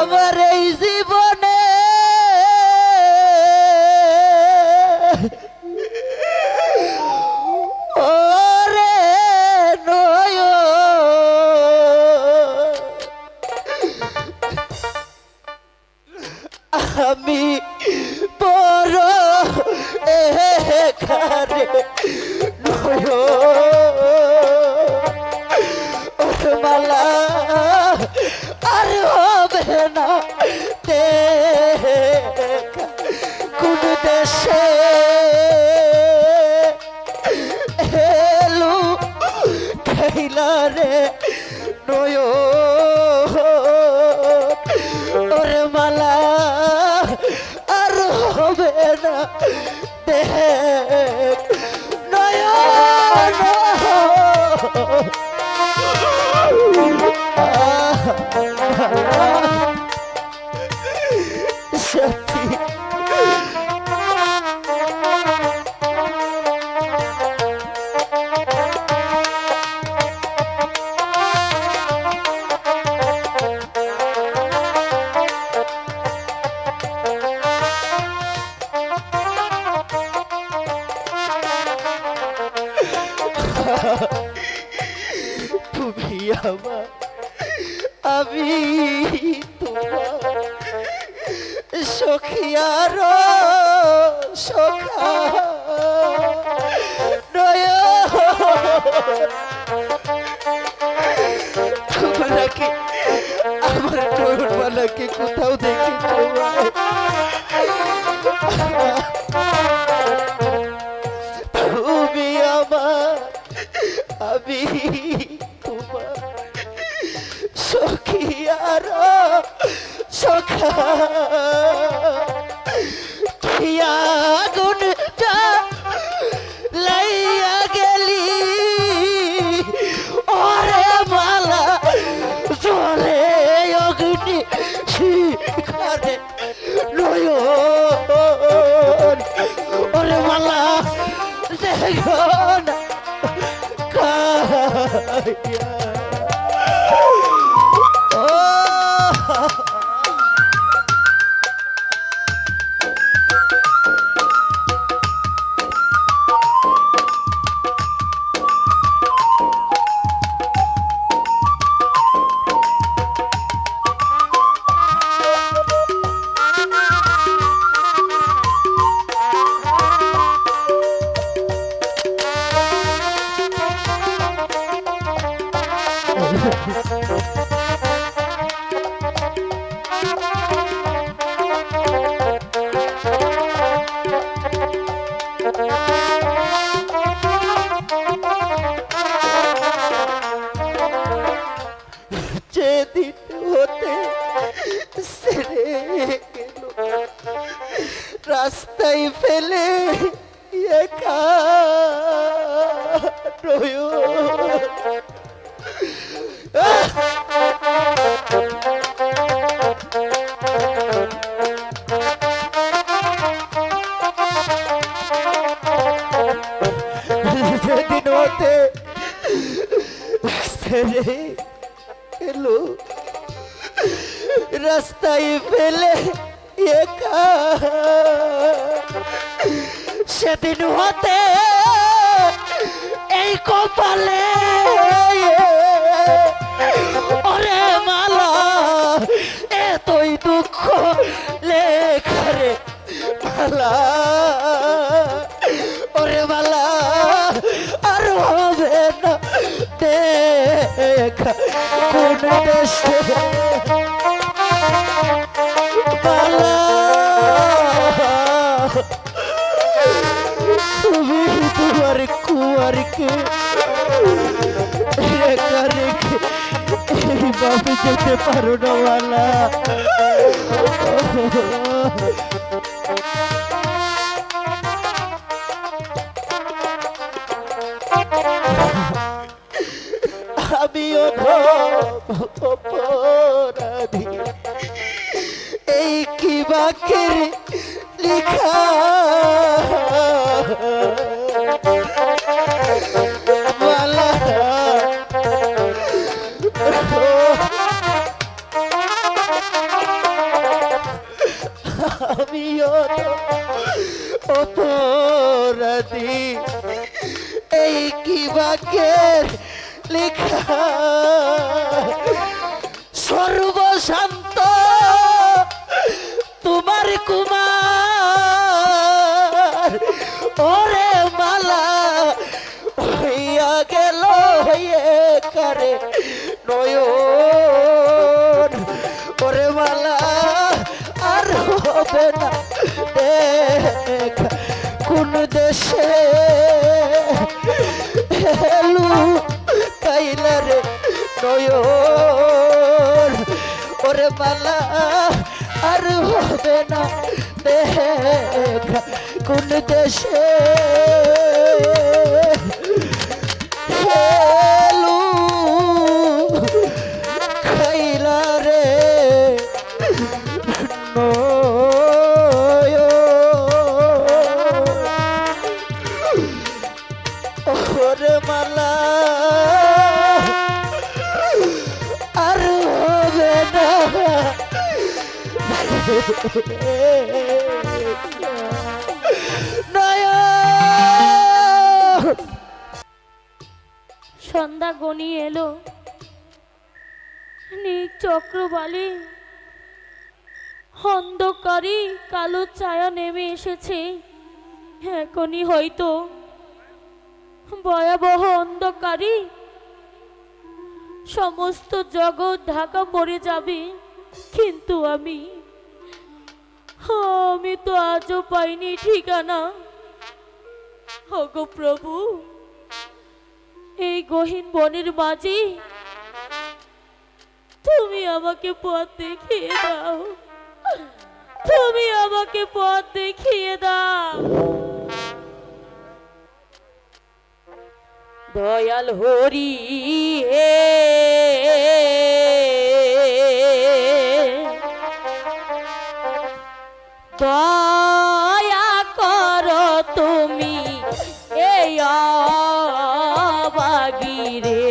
আমার এই জীবনে ওরে নয়, আমি বড় এখানে নয়, ওরে মালা আর হবে না দেখা কোন দেশে এলু খেলা রে নয়, ওরে মালা আর হবে না দেখ নয়। সাথী, তুমি আমার, আমি তোমার সখিয়ার সখা নয়। তোমরা কি আমার টোলমালাকে কোথাও দেখেছ? তুমি আমার, আমি তোমার সখিয়ার সখা। আগুন লাইয়া গেলি ওরে মালা জলে অগ্নি শিখারে নয়ন, ওরে মালা দেখুন কায়া। রাস্তায় ফেলে একা নয়ন। সেদিন হতে ছেড়ে এলো রাস্তায় ফেলে একা, সেদিন হতে এই কপালে ওরে মালা এতই দুঃখ লেখারে মালা, ওরে মালা আর হবে না দেখা কোন দেশে মালা, তুমি তোমার কুয়ারকে রেখা রেখে এইভাবে যেতে পারো না মালা। আমিও অপরাধী, এই কি বাকের লিখা মালা, আমিও অপরাধী, এই কি বাকের লেখা সর্বশান্ত তোমার কুমার, ওরে মালা হইয়া গেল হয়ে কারে নয়ন, ওরে মালা আর হবে না দেখা কোন দেশে হেলু কাইলারে নয়ন, ওরে মালা আর হবে না দেখা কোন দেশে হেলু কাইলারে ওরে মালা আর হবে না সন্ধ্যা গনিয়ে এলো, নিজ চক্রবালে অন্ধকারে কালো ছায়া নেমে এসেছে। এখনই হয়তো ভয়াবহ অন্ধকারে সমস্ত জগৎ ঢাকা পড়ে যাবে, কিন্তু আমি তো আজও পাইনি ঠিকানা। ওগো প্রভু, এই গহীন বনের মাঝে তুমি আমাকে পথ দেখিয়ে দাও, তুমি আমাকে পথ দেখিয়ে দাও। দয়াল হরি হে, দয়া করো তুমি এই অবাগিরে,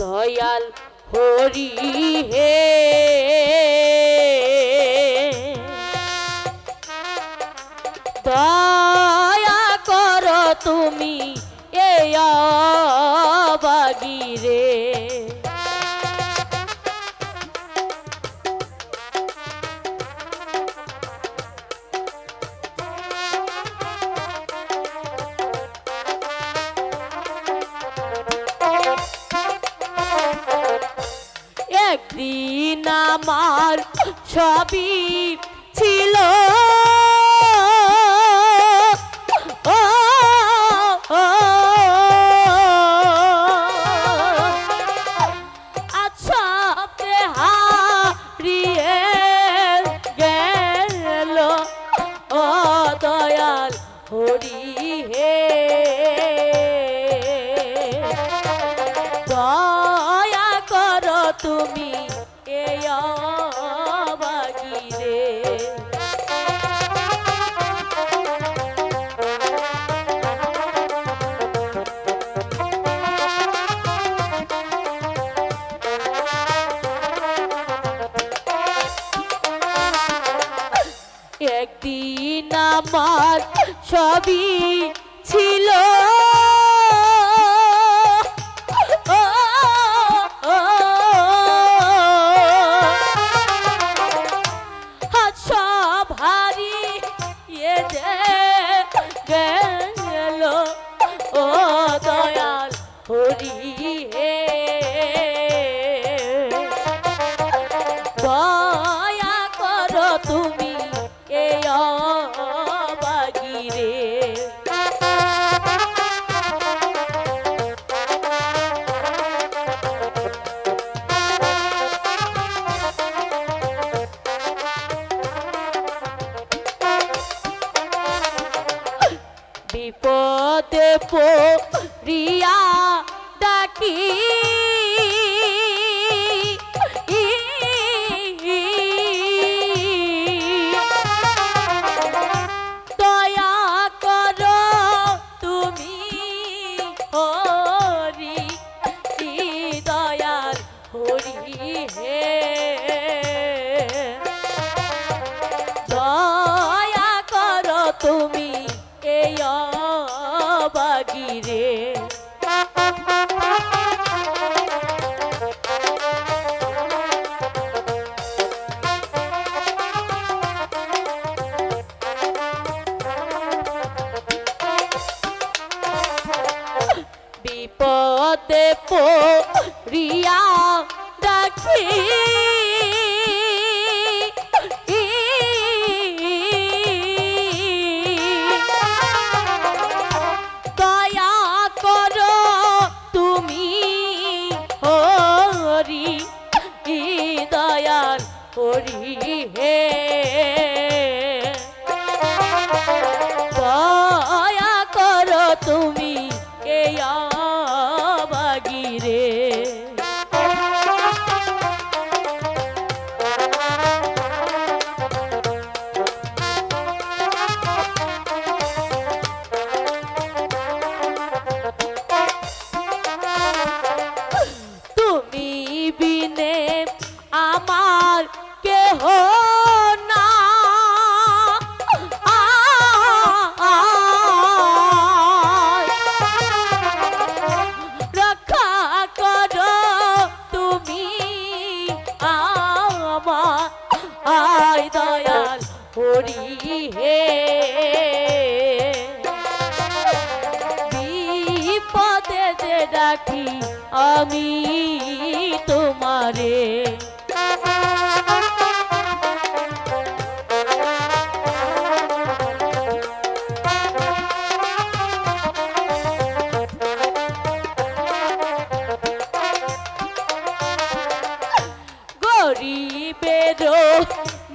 দয়াল হরি হে, দয়া করো তুমি এই অবাগিরে, একদিন আমার সবই ছিল ও, ও, আজ সবে হারিয়ে গেল ও দয়াল হরি হে, দয়া করো তুমি এই অবাগিরে। একদিন আমার সবই ছিল ও, ও, আজ সব হারিয়ে যে গেল ও দয়াল হরি হে, দয়া করো তুমি এই অবাগিরে। বিপদে পড়িয়া ডাকি দয়া করো তুমি হরি দয়াল হরি হে, দয়া করো তুমি এই অবাগিরে। বিপদে পড়িয়া ডাকি দয়া করো তুমি হরি দয়াল হরি হে, দয়া করো তুমি এই অবাগিরে। তুমি বিনে আমার কেহ না, রক্ষা করো তুমি আমার দয়াল হরি হে, বিপদে যে ডাকি আমি তোমারে। গরিবেরও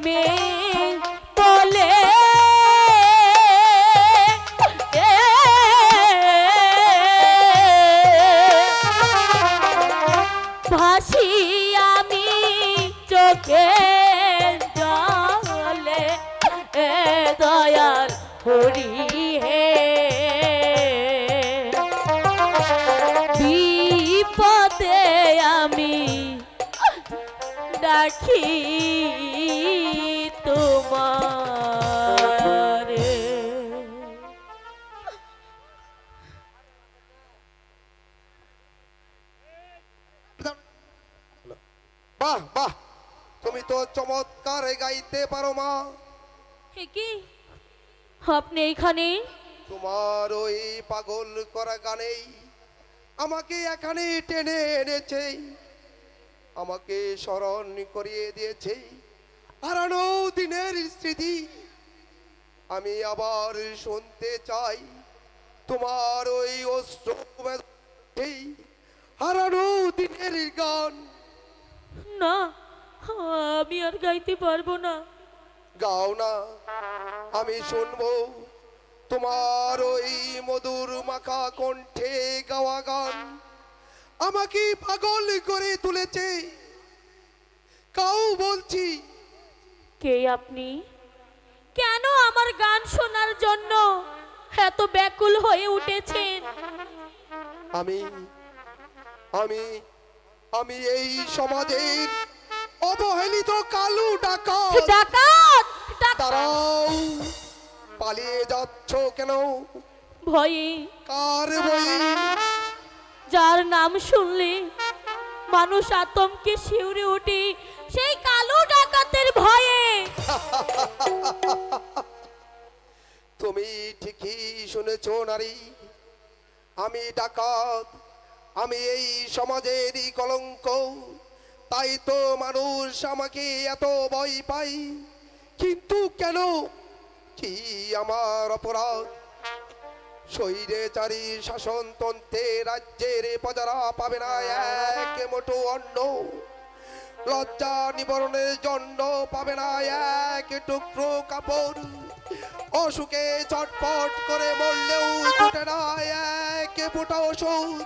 মেয়ে বলে ভাসি আমি চোখে জলে দয়াল হরি হে, বিপদে আমি ডাকি তোমারে। বাহ বাহ, তুমি তো চমৎকার গাইতে পারো মা। কি আপনি এইখানে? তোমার ওই পাগল করা গানেই আমাকে এখানে টেনে এনেছে, আমাকে স্মরণ করিয়ে দিয়েছে হারানো দিনের স্মৃতি আমি আবার শুনতে চাই। তোমার ওই অশ্রু এই হারানো দিনের গান। না, আমি আর গাইতে পারবো না। গাও না, আমি শুনবো তোমার ওই মধুর মাখা কণ্ঠে গাওয়া গান। আমাকে পাগল করে তুলেছে। কাউ বলছি। কে আপনি? কেন আমার গান শোনার জন্য এত ব্যাকুল হয়ে উঠেছেন? আমি আমি আমি এই সমাজের অবহেলিত কালু ডাকাত। ডাকাত! দাঁড়াও, পালিয়ে যাচ্ছ কেন? ভয়ে। কার বই? যার নাম শুনলে মানুষ আতঙ্কে শিউরে ওঠে, সেই কালো ডাকাতের ভয়ে। তুমি ঠিকই শুনেছ নারী, আমি ডাকাত। আমি এই সমাজেরই কলঙ্ক। তাই তো মানুষ আমাকে এত ভয় পাই। কিন্তু কেন? কি আমার অপরাধ? স্বৈরাচারী শাসনতন্ত্রে রাজ্যের প্রজারা পাবে না এক মুঠো অন্ন। লজ্জা নিবারণের জন্য পাবে না এক টুকরো কাপড়। অসুখে চটপট করে মরলেও জুটে না এক ফোঁটা ওষুধ।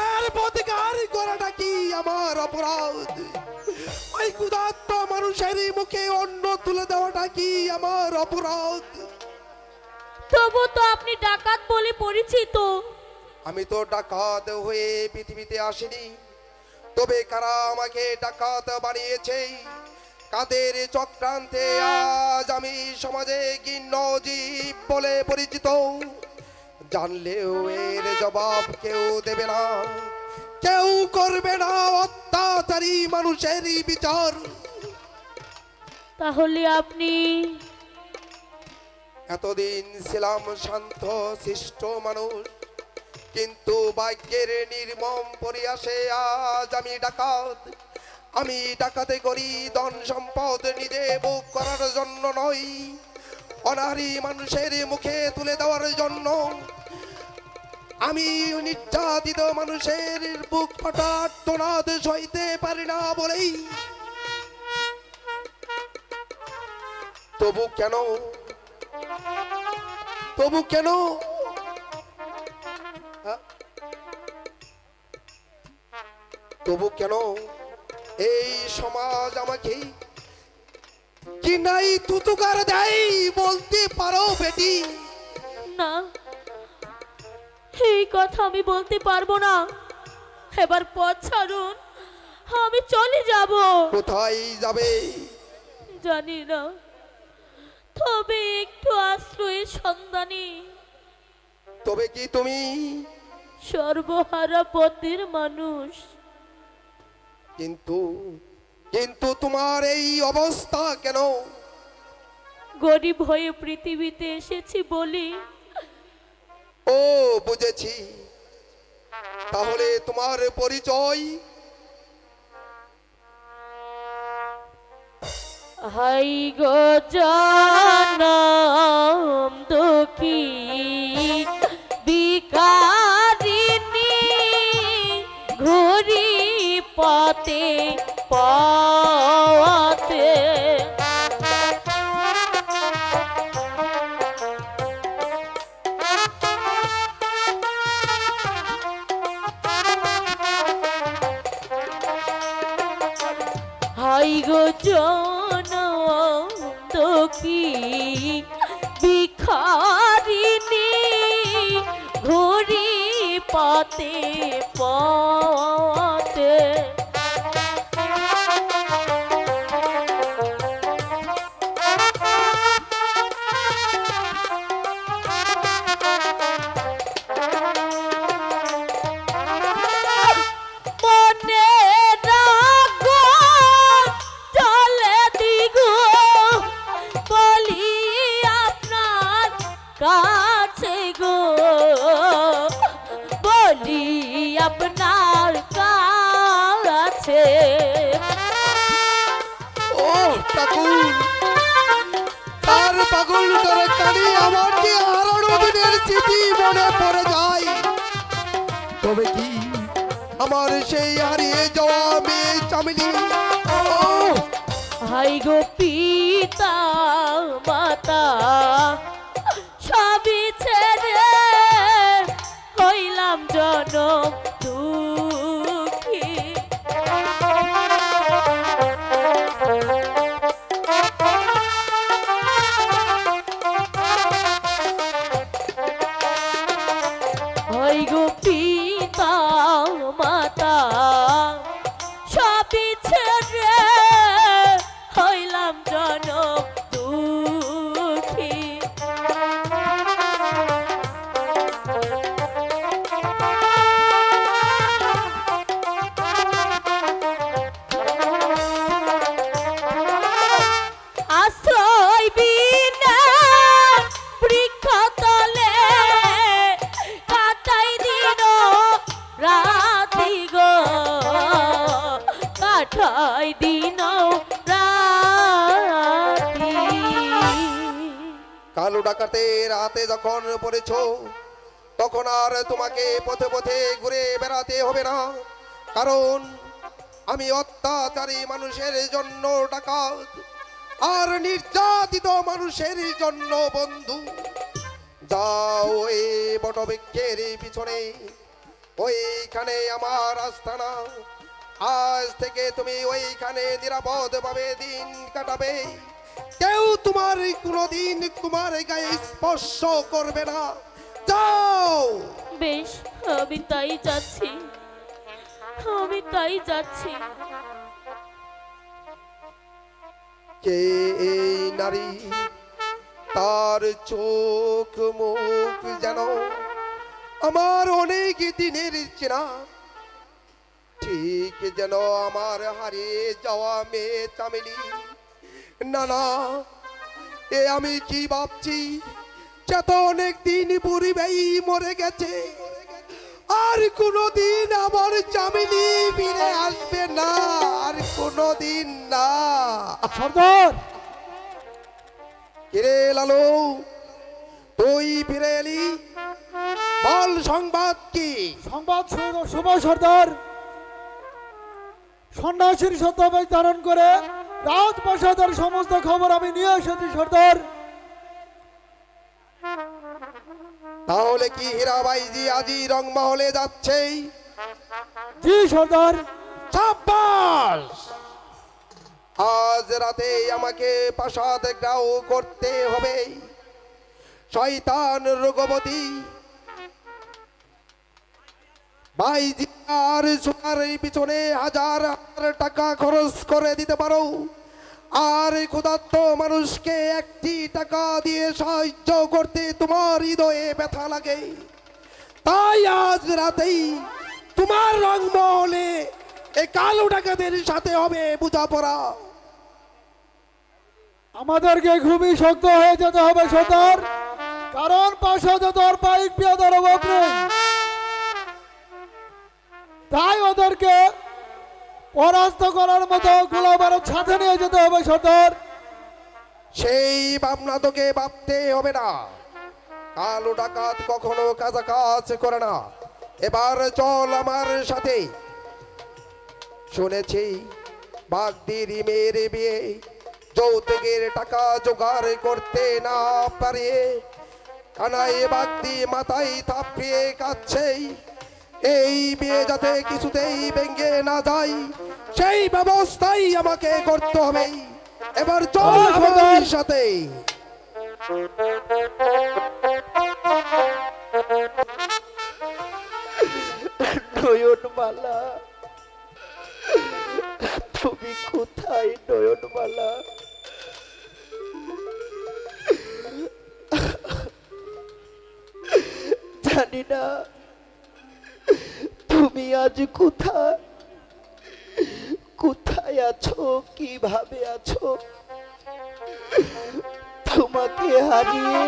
এর প্রতিকার করাটা কি আমার অপরাধ? ওই ক্ষুধার্ত মানুষের মুখে অন্ন তুলে দেওয়াটা কি আমার অপরাধ? তবু তো আপনি ডাকাত বলে পরিচিত। আমি তো ডাকাত হয়ে পৃথিবীতে আসিনি। তবে কারা আমাকে ডাকাত বানিয়েছে, কাদের চক্রান্তে আজ আমি সমাজে ঘৃণ্য জীব বলে পরিচিত, জানলেও এর জবাব কেউ দেবে না। কেউ করবে না অত্যাচারী মানুষেরই বিচার। তাহলে আপনি? এতদিন ছিলাম শান্ত শিষ্ট মানুষ, কিন্তু ভাগ্যের নির্মম পরিহাসে আজ আমি ডাকাত। আমি ডাকাতে করি ধন সম্পদ নিজে ভোগ করার জন্য নয়, অনারী মানুষের মুখে তুলে দেওয়ার জন্য। আমি নির্যাতিত মানুষের বুক ফাটা আর্তনাদ সইতে পারি না বলেই। তবু কেন? তবু কেন? তবু কেন এই সমাজ আমাকে কি নাই তুতুকার দেয় বলতে পারো বেটি? না, এই কথা আমি বলতে পারবো না। এবার পথ ছাড়ুন, আমি চলে যাব। কোথায় যাবে? জানি না, তবে একটু আশ্রয়ের সন্ধানে। তবে কি তুমি সর্বহারা পথের মানুষ। কিন্তু কিন্তু তোমার এই অবস্থা কেন? গরিব হয়ে পৃথিবীতে এসেছি বলি। ও বুঝেছি, তাহলে তোমার পরিচয়? হাই গো জানম দুঃখী বিকারিনী, ঘুরি পথে পথে। হাই গো জানম দুঃখী ভিখারিনী, ঘুরি পথে পথে। মনে রাখো চলে দিগো বলি আপনার কাছে গো, বলি আপনার কাছে। ও ঠাকুর, তার পাগল করে কানে আমার যে হারানো দিনের স্মৃতি মনে পড়ে যায়। তবে কি আমার সেই হারিয়ে যাওয়া মেয়ে চামেলি, হাই গো পিতা মাতা সবই ছেড়ে হইলাম জনম দুঃখী। হাই গো পিতা মাতা সবই ছেড়ে হইলাম জনম দুঃখী। আশ্রয় বিনা বৃক্ষতলে কাটাই দিন রাতি গো, কাটাই দিন রাতি। কালো ডাকাতের হাতে যখন পড়েছ তখন আর তোমাকে পথে পথে ঘুরে বেড়াতে হবে না, কারণ আমি অত্যাচারী মানুষের জন্য ডাকাত আর নির্যাতিত মানুষের জন্য বন্ধু। যাও ওই বটবৃক্ষের পিছনে, ওইখানে আমার আস্তানা। আজ থেকে তুমি ওইখানে নিরাপদভাবে দিন কাটাবে, কেউ তোমার কোনোদিন তোমার গায়ে স্পর্শ করবে না। যাও। বেশ, আমি তাই যাচ্ছি, আমি তাই যাচ্ছি। কে এই নারী, তার চোখ মুখ যেন আমার অনেক দিনের চেনা, ঠিক যেন আমার হারিয়ে যাওয়া মেয়ে চামেলি। না না, এ আমি কি ভাবছি, সে তো অনেক দিন পূর্বেই মরে গেছে, আর কোনোদিন আমার চামেলি ফিরে আসবে না, আর কোনোদিন না। সর্দার, কিরে লালু, তুই ফিরে এলি, বল সংবাদ কি? সংবাদ শুভ সর্দার। সন্ন্যাসীর শতবেগ ধারণ করে রাজপ্রাসাদের সমস্ত খবর আমি নিয়ে এসেছি সর্দার। তাহলে কি হীরাবাইজি আজই রংমহলে যাচ্ছে? জি সর্দার। সাব্বাস! আজ রাতে আমাকে প্রাসাদ গ্রাও করতে হবে। শয়তান রঘুপতি বাইজি আর সোনার পিছনে হাজার হাজার টাকা খরচ করে দিতে পারো, আর ক্ষুধার্ত মানুষকে একটি টাকা দিয়ে সাহায্য করতে তোমার হৃদয়ে ব্যথা লাগে। তাই আজ রাতেই তোমার রংমহলে এই কালো ডাকাতের সাথে হবে বোঝাপড়া। আমাদেরকে খুবই শক্ত হয়ে যেতে হবে সর্দার, কারণ প্রাসাদে তো আর পাইক পেয়াদার অভাব নেই। তাই ওদেরকে পরাস্ত করার মতো গোলাবারুদ সাথে নিয়ে যেতে হবে সর্দার। সেই ভাবনা তোকে ভাবতে হবে না, কালো ডাকাত কখনো কাজ করে না। এবার চল আমার সাথে। শুনেছি বাগদির মেয়ের বিয়ে যৌতুকের টাকা জোগাড় করতে না পারিয়ে কানাই বাগদি মাথায় থাপিয়ে কাচ্ছে। এই বিয়ে যাতে কিছুতেই ভেঙে না যায় সেই ব্যবস্থাই আমাকে করতে হবে। এবার চল আমার সাথে। নয়নমালা, তুমি কোথায় নয়নমালা? জানি না তুমি আজ কোথায় কোথায় আছো, কিভাবে আছো। তোমাকে হারিয়ে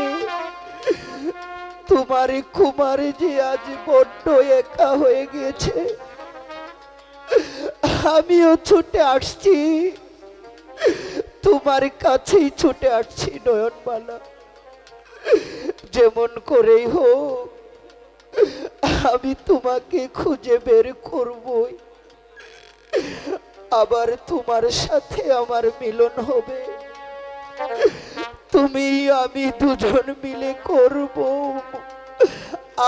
তোমার কুমার যে আজ বড্ড একা হয়ে গেছে। আমিও ছুটে আসছি তোমার কাছেই ছুটে আসছি নয়নমালা। যেমন করেই হোক আমি তোমাকে খুঁজে বের করবই, আবার তোমার সাথে আমার মিলন হবে। তুমি আমি দুজন মিলে করব,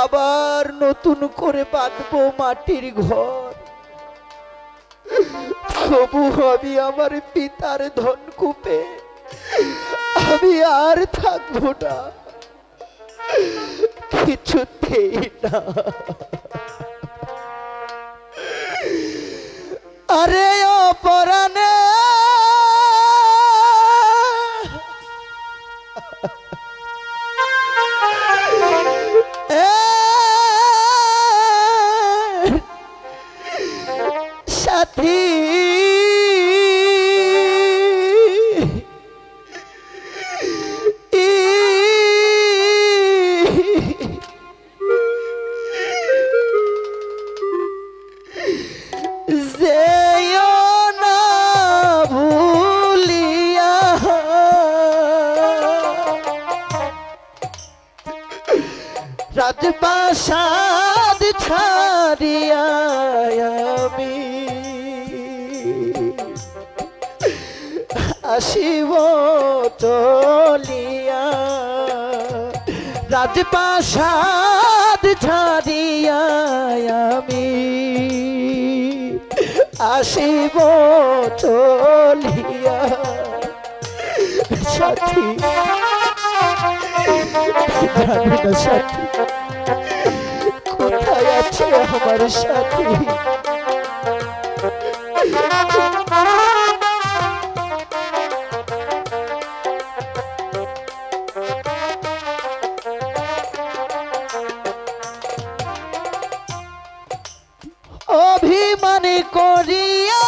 আবার নতুন করে বাঁধবো মাটির ঘর। তবু আমি আমার পিতার ধনকূপে আমি আর থাকবো না, কিছুতেই না। আরে অপরাণে সাথী যেও না ভুলিয়া রাজপ্রাসাদ ছাড়িয়া আমি আসিব চলিয়া, রাজপ্রাসাদ ছাড়িয়া আমি আসিব চলিয়া। সাথী জানি না সাথী কোথায় আছে আমার সাথী। অভিমান করিয়া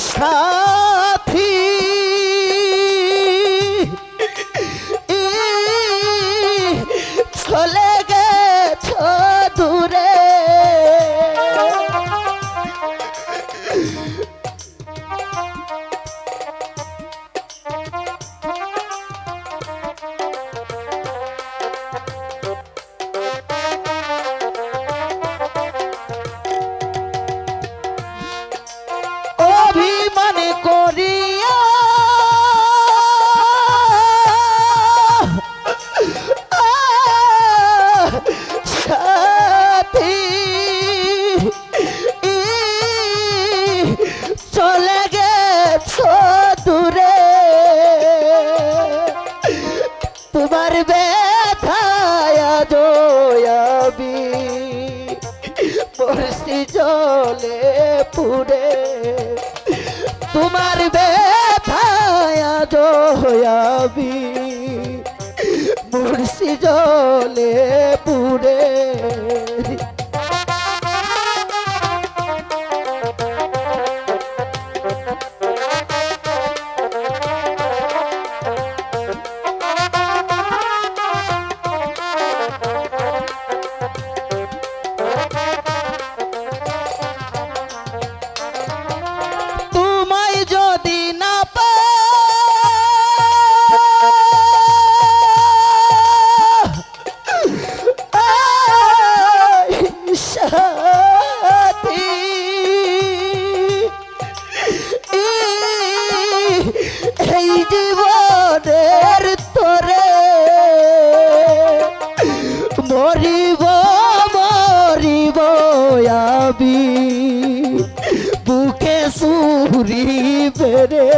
সাথী চলে গেছ দূরে, অভিমান করিয়া সাথী চলে গেছ দূরে, তোমার ব্যথায় জয়াবি মরছি জলে পুড়ে, তোমার ব্যথায় জয়াবি মরছি জলে পুড়ে। তোমায় যদি না পাই সাথী এই জীবনের তোরে মরিব মরিব আমি বুকে সুরি বেড়ে।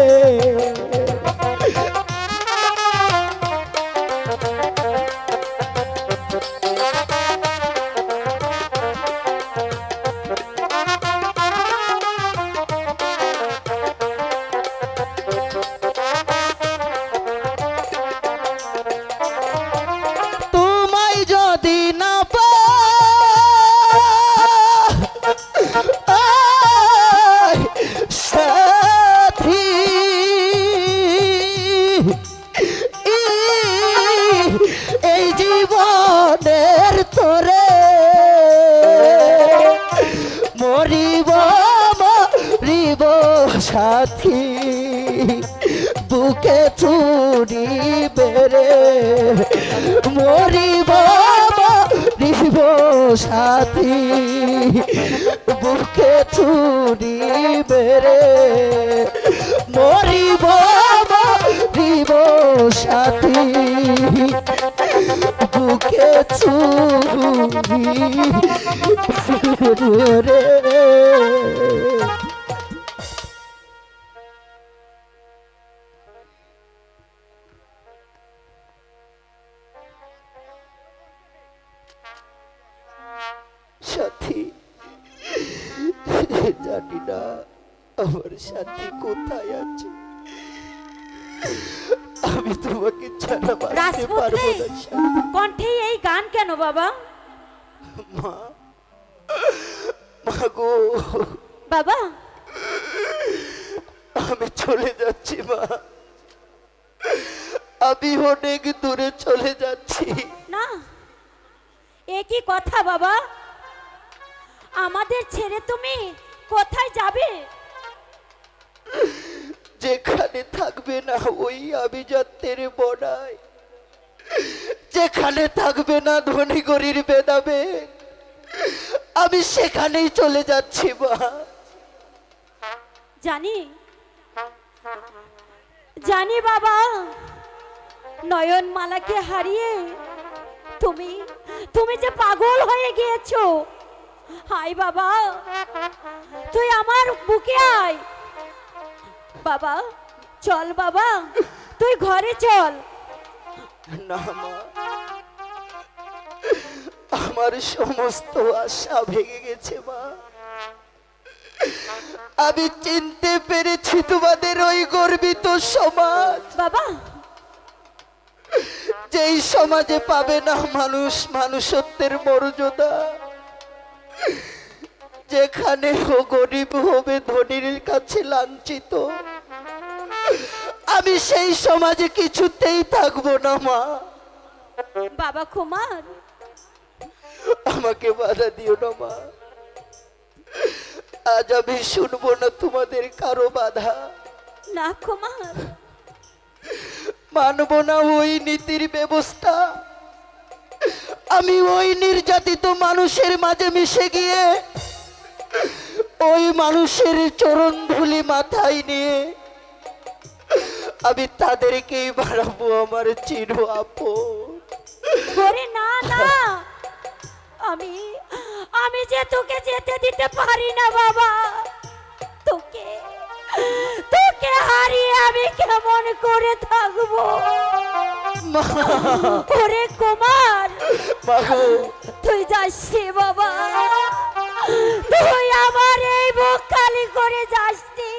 তোমায় যদি না পাই সাথী সাথী বুকে চুরি বেড়ে মরিব মরিব সাথী বুকে চুরি বেড়ে মরিব মরিব সাথী বুকে চুরি রে সাথী জানি না আমার সাথী কোথায় আছে আমি তোমাকে ছাড়া বাঁচতে পারবো রাজপুত্রী না সাথী। কণ্ঠে এই গান কেন বাবা? মা মা গো বাবা আমি চলে যাচ্ছি মা আমি অনেক দূরে চলে যাচ্ছি না, এ কি কথা বাবা? আমাদের ছেড়ে তুমি কোথায় যাবে? যেখানে থাকবে না ওই আভিজাত্যের বনায়, যেখানে থাকবে না ধনী গরির ভেদাভেদ, আমি সেখানেই চলে যাচ্ছি মা। জানি জানি বাবা, নয়নমালাকে হারিয়ে তুমি তুমি যে পাগল হয়ে গিয়েছো। হায় বাবা, তুই আমার বুকে আয় বাবা। চল বাবা, তুই ঘরে চল। না মা, আমার সমস্ত আশা ভেঙে গেছে মা। আমি চিনতে পেরেছি তোমাদের ওই গর্বিত সমাজ, বাবা যেই সমাজে পাবে না মানুষ মানুষত্বের মর্যাদা, যেখানে গরিব হবে ধনীর কাছে লাঞ্ছিত। আমি সেই সমাজে কিছুতেই থাকবো না মা। বাবা কুমার, আমাকে বাধা দিও না মা। আজ আমি শুনবো না তোমাদের কারো বাধা, না কুমার, মানব না ওই নীতির ব্যবস্থা। আমি ওই নির্যাতিত মানুষের মাঝে মিশে গিয়ে ওই মানুষের চরণ ধুলি মাথায় নিয়ে আমি তাদেরকেই বাড়াবো আমার চির আপন। ওরে না না, আমি আমি যে তোকে যেতে দিতে পারি না বাবা। তোকে তোকে হারিয়ে আমি কেমন করে থাকবো? মা, ওরে কুমার, মা গো, তুই যাসনি বাবা, তুই আমার এই বুক খালি করে যাসনি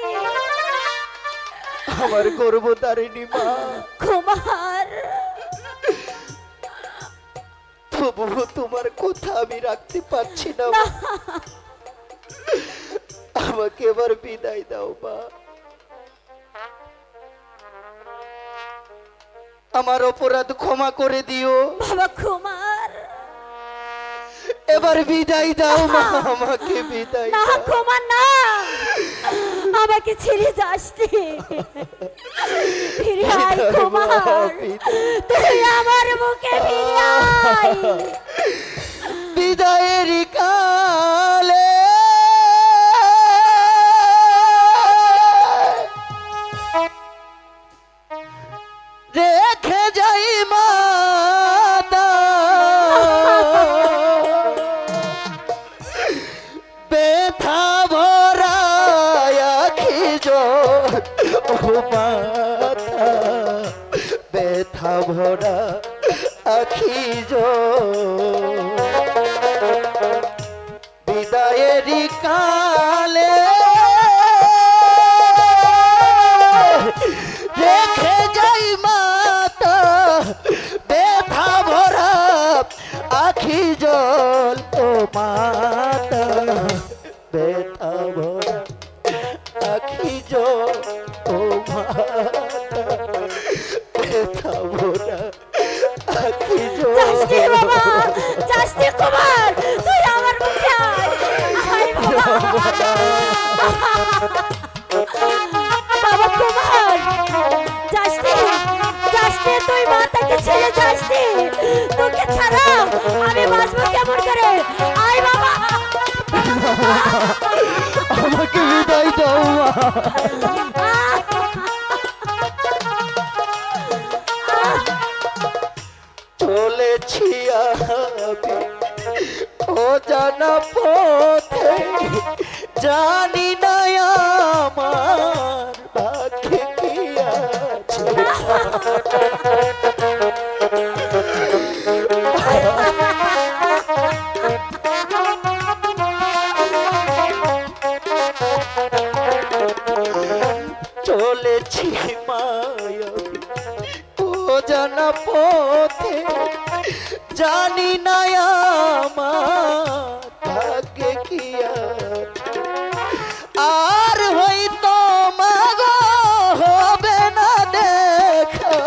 আমার গর্ভধারিণী মা। কুমার। তবুও তোমার কথা আমি রাখতে পারছি না। না, আমাকে এবার বিদায় দাও মা। আমার অপরাধ ক্ষমা করে দিও বাবা কুমার, এবার বিদায় দাও মা, আমাকে বিদায় না দাও। কুমার না, আমাকে ছেড়ে যাসনি। ফিরে আয় কুমার, তুই আমার বুকে ফিরে আয়। বিদায়ের কালে রেখে যাই মাতা, ব্যথা ভরা আখি জল, ও মাতা ব্যথা ভরা আখি জল। বিদায়ের কালে রেখে যাই মাতা, ব্যথা ভরা আখি জল, ও মাতা ব্যথা ভরা আখি জল, ও মাতা ব্যথা ভরা আখি যাসনি জল। বাবা, যাসনি কুমার, তুই আমার বুকে আয়। আয় বাবা। বাঁচবো কেমন করে? আয় বাবা, আমাকে বিদায় দাও মা। চলেছি আমি অজানা পথে, জানি না আমার ভাগ্যে কি আছে। চলেছি মায়াবী অজানা পথে, জানি না আমার ভাগ্যে কি আছে। আর হয়তো মাগো হবে না দেখা,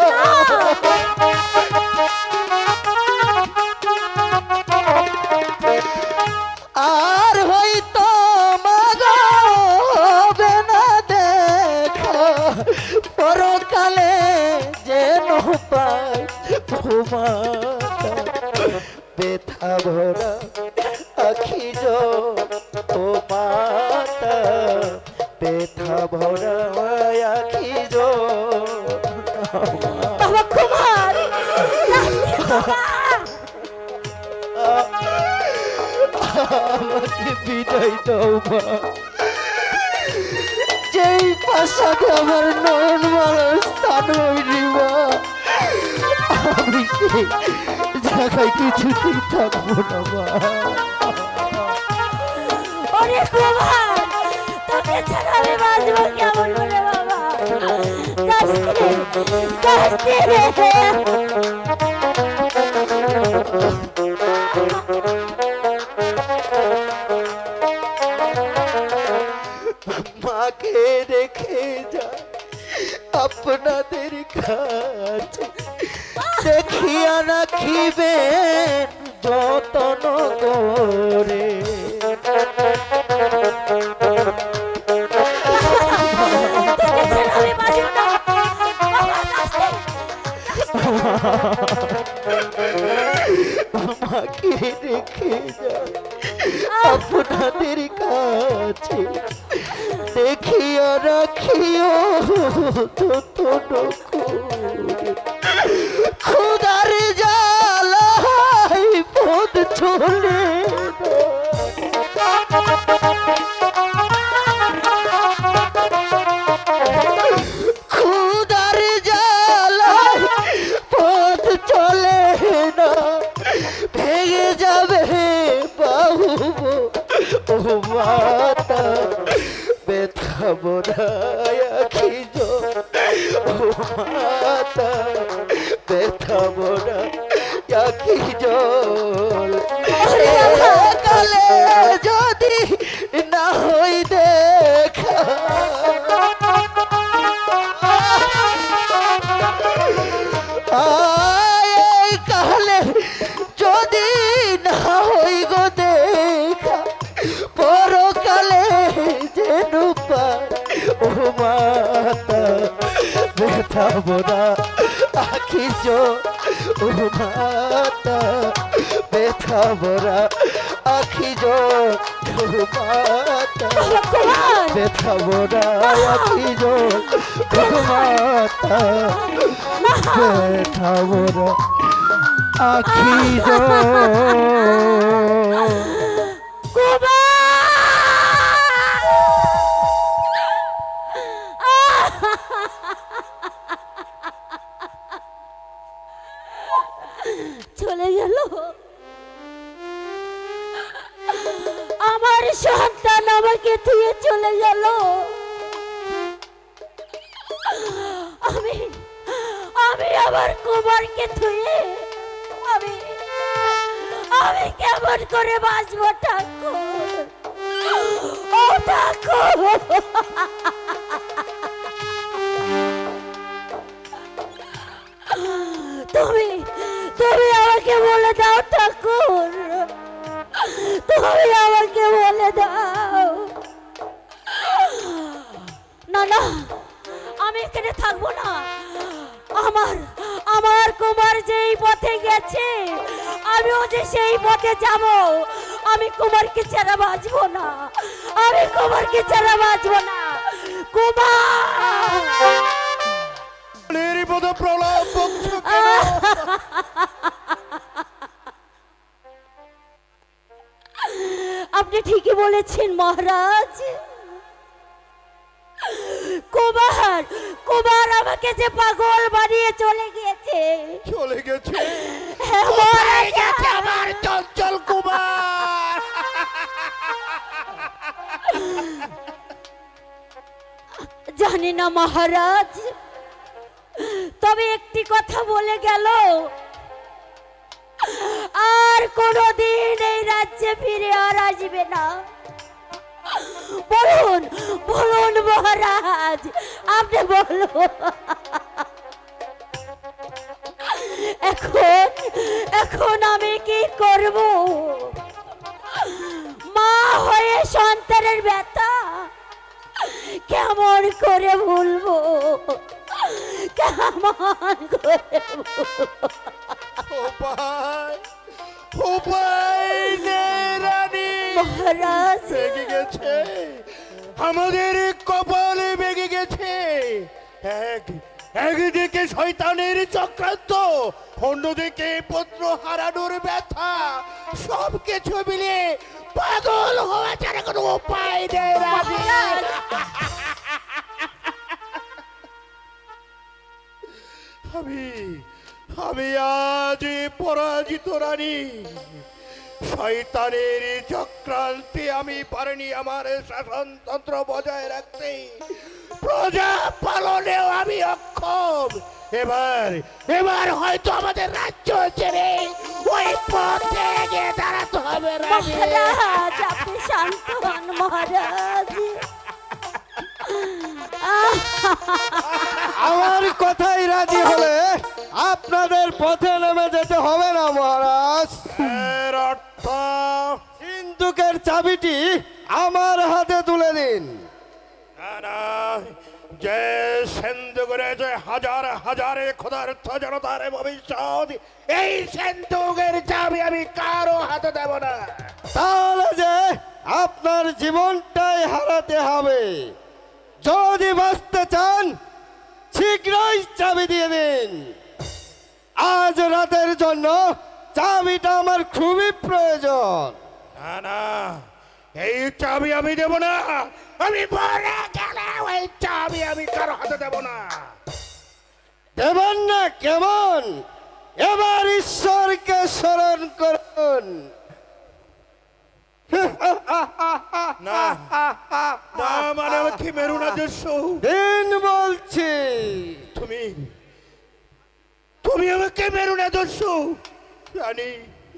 আর হয়তো মাগো হবে না দেখা, পরকালে যেন পাই তোমার ব্যথা ভরা আখি ও মাতা, ব্যথা ভরা আখি বাবা কুমার, আমাকে বিদায় দাও মা। যেই পাশাতে আমার নয়ন মালার স্থান হয়নি মা, আমি সেই জায়গায় কিছুতেই থাকবো না মা। ওরে কুমার, তোকে ছাড়া আমি বাঁচবো কেমন করে বাবা? কাশতে মাকে রেখে যা আপনাদের কাছে, দেখিয়া রাখিবেন যতন করে। আমি বাঁচবো না বাবা, কাশতে। মাকে রেখে যা আপনাদের কাছে, দেখিয়া রাখিও যতন করে। খুদার জ্বালায় পথ চলে খুদার জ্বালায় পথ চলে না, ভেঙে যাবে বাহু ও মাতা, ব্যথা বোরায় আখি ও মাতা, ব্যথা বোরায় আখি জল। কালে যদি না হই দেখা, আয় কালে যদি না হই গো দেখা, পরকালে যেন পাই ও মাতা, ব্যথা বোরা আখি ও মাতা, ব্যথা বোরা আখি ও মাতা, ব্যথা বোরা আখি ও মাতা, ব্যথা বোরা আখি চলে গেল আমার সন্তান, আমাকে ধুয়ে চলে গেল। আমি আমি আমার কুমারকে ধুয়ে আমি আমি কেমন করে বাঁচবো ঠাকুর? ও ঠাকুর, তুমি তুমি আমাকে বলে দাও ঠাকুর, তুমি আমাকে বলে দাও। না না, আমি এখানে থাকবো না। আমার আমার কুমার যেই পথে গেছে আমিও যে সেই পথে যাব, আমি কুমারকে ছাড়া বাঁচবো না, আমি কুমারকে ছাড়া বাঁচবো না। কুমার নির্বোধ প্রলাপ বকছো কেন? আপনি ঠিকই বলেছেন মহারাজ। কুমার কুমার আমাকে যে পাগল বানিয়ে চলে গিয়েছে। চলে গেছে? হ্যাঁ, মহারাজ। আমার চঞ্চল কুমার। জানি না মহারাজ, তবে একটি কথা বলে গেল, আর কোনদিন এই রাজ্যে ফিরে আর আসবে না। বলুন বলুন মহারাজ, আপনি বলুন। এখন এখন আমি কি করব? মা হয়ে সন্তানের ব্যথা কেমন করে ভুলবো, কেমন করে ভুলবো? উপায় নেই রানী, মহারাজ, ভেঙে গেছে আমাদের কপাল, ভেঙে গেছে। একদিকে শয়তানের চক্রান্ত, অন্যদিকে পুত্র হারানোর ব্যথা, সব কিছু মিলিয়ে পাগল হওয়া ছাড়া কোনো উপায় নেই রানী। মহারাজ, আমি আজ পরাজিত রানী। শয়তানের চক্রান্তে আমি পারিনি আমার শাসনতন্ত্র বজায় রাখতে, প্রজা পালনেও আমি অক্ষম। এবার হয়তো আমাদের রাজ্য ছেড়ে ওই পথে গিয়ে দাঁড়াতে হবে রানী। মহারাজ, আপনি শান্ত হন মহারাজ। আমার কথাই রাজি হলে আপনাদের পথে নেমে যেতে হবে না মহারাজ। এর অর্থ সিন্ধুকের চাবিটি আমার হাতে তুলে দিন। না, না, যে সিন্ধু করেছে হাজার হাজারে ক্ষুধার্ত জনতার ভবিষ্যৎ, এই সিন্ধুকের চাবি আমি কারো হাতে দেব না। তাহলে যে আপনার জীবনটাই হারাতে হবে। যদি বাঁচতে চান শীঘ্রই চাবি দিয়ে দিন। আজ রাতের জন্য চাবিটা আমার খুবই প্রয়োজন। না, না, এই চাবি আমি দেব না। আমি বলে গেলে ওই চাবি আমি কারো হাতে দেব না। দেবেন না কেমন? এবার ঈশ্বরকে স্মরণ করুন। না, না, মানে আমাকে মেরু না দস্যু। দিন বলছি। তুমি আমাকে মেরু না দস্যু রানী।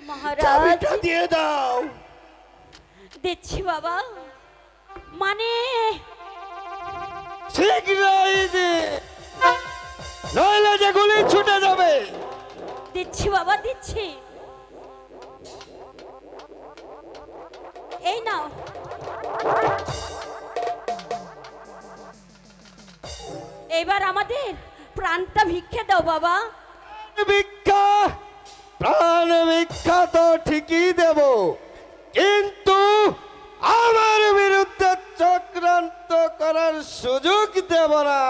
মহারাজ, চাবিটা দিয়ে দাও। দিচ্ছি বাবা, মানে শীঘ্রই দিন, নইলে যে গুলি ছুটে যাবে। দিচ্ছি বাবা, দিচ্ছি। এই নাও। এবার আমাদের প্রাণটা ভিক্ষে দাও বাবা। ভিক্ষা, প্রাণ ভিক্ষা তো ঠিকই দেব, কিন্তু আমার বিরুদ্ধে চক্রান্ত করার সুযোগ দেব না।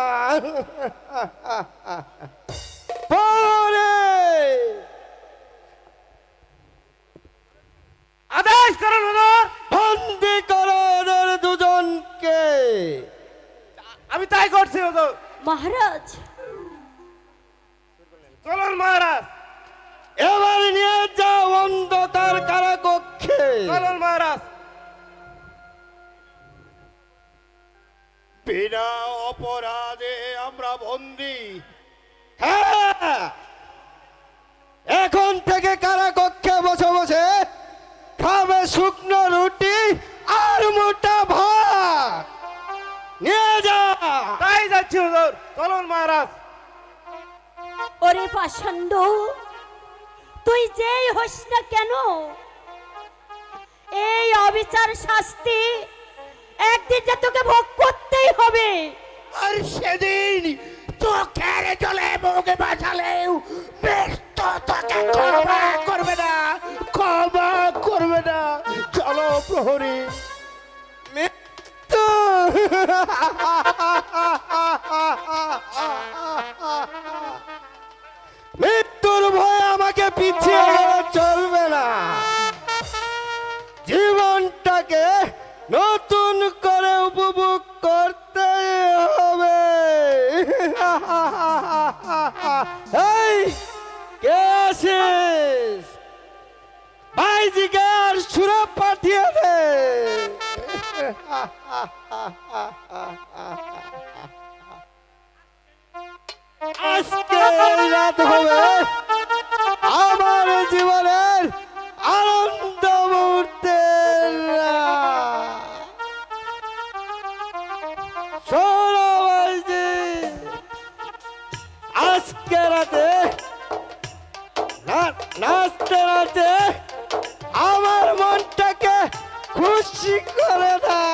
পরে আদেশ করুন হুজুর। বন্দি করো ওদের দুজনকে। আমি তাই করছি হুজুর। মহারাজ, চলুন মহারাজ, এবার নিয়ে যাও অন্ধকার কারাকক্ষে। চলুন মহারাজ। বিনা অপরাধে আমরা বন্দী। হ্যাঁ, এখন থেকে কারাকক্ষে বসে বসে খাবে শুকনো রুটি আর মোটা ভাত। নিয়ে যা। তাই যাচ্ছি হুজুর, চলুন মহারাজ। ওরে পাষণ্ড, তুই যেই হোস না কেন, এই অবিচার শাস্তি একদিন যে তোকে ভোগ করতেই হবে। আর সেদিন চোখের জলে বউকে বাঁচালেও বেশ তো তোকে ক্ষমা করবে না। মৃত্যুর ভয়ে আমাকে পিছিয়ে গেলে চলবে না, জীবনটাকে নতুন করে উপভোগ করতে হবে। এই কে আছিস? ভাইজিকে আর সুরা পাঠিয়ে দে। আজকে এই রাত হবে আমার জীবনের আনন্দ মুহূর্তের রাত। শোনো ভাইজি, আজকে রাতে নাচতে নাচতে আমার মনটাকে খুশি করে দাও।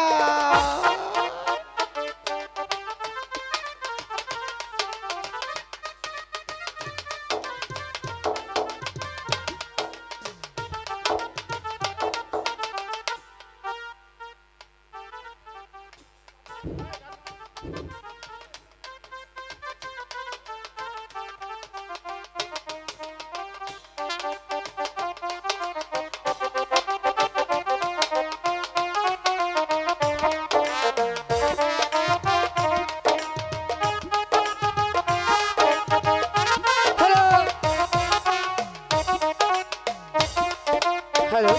হ্যালো।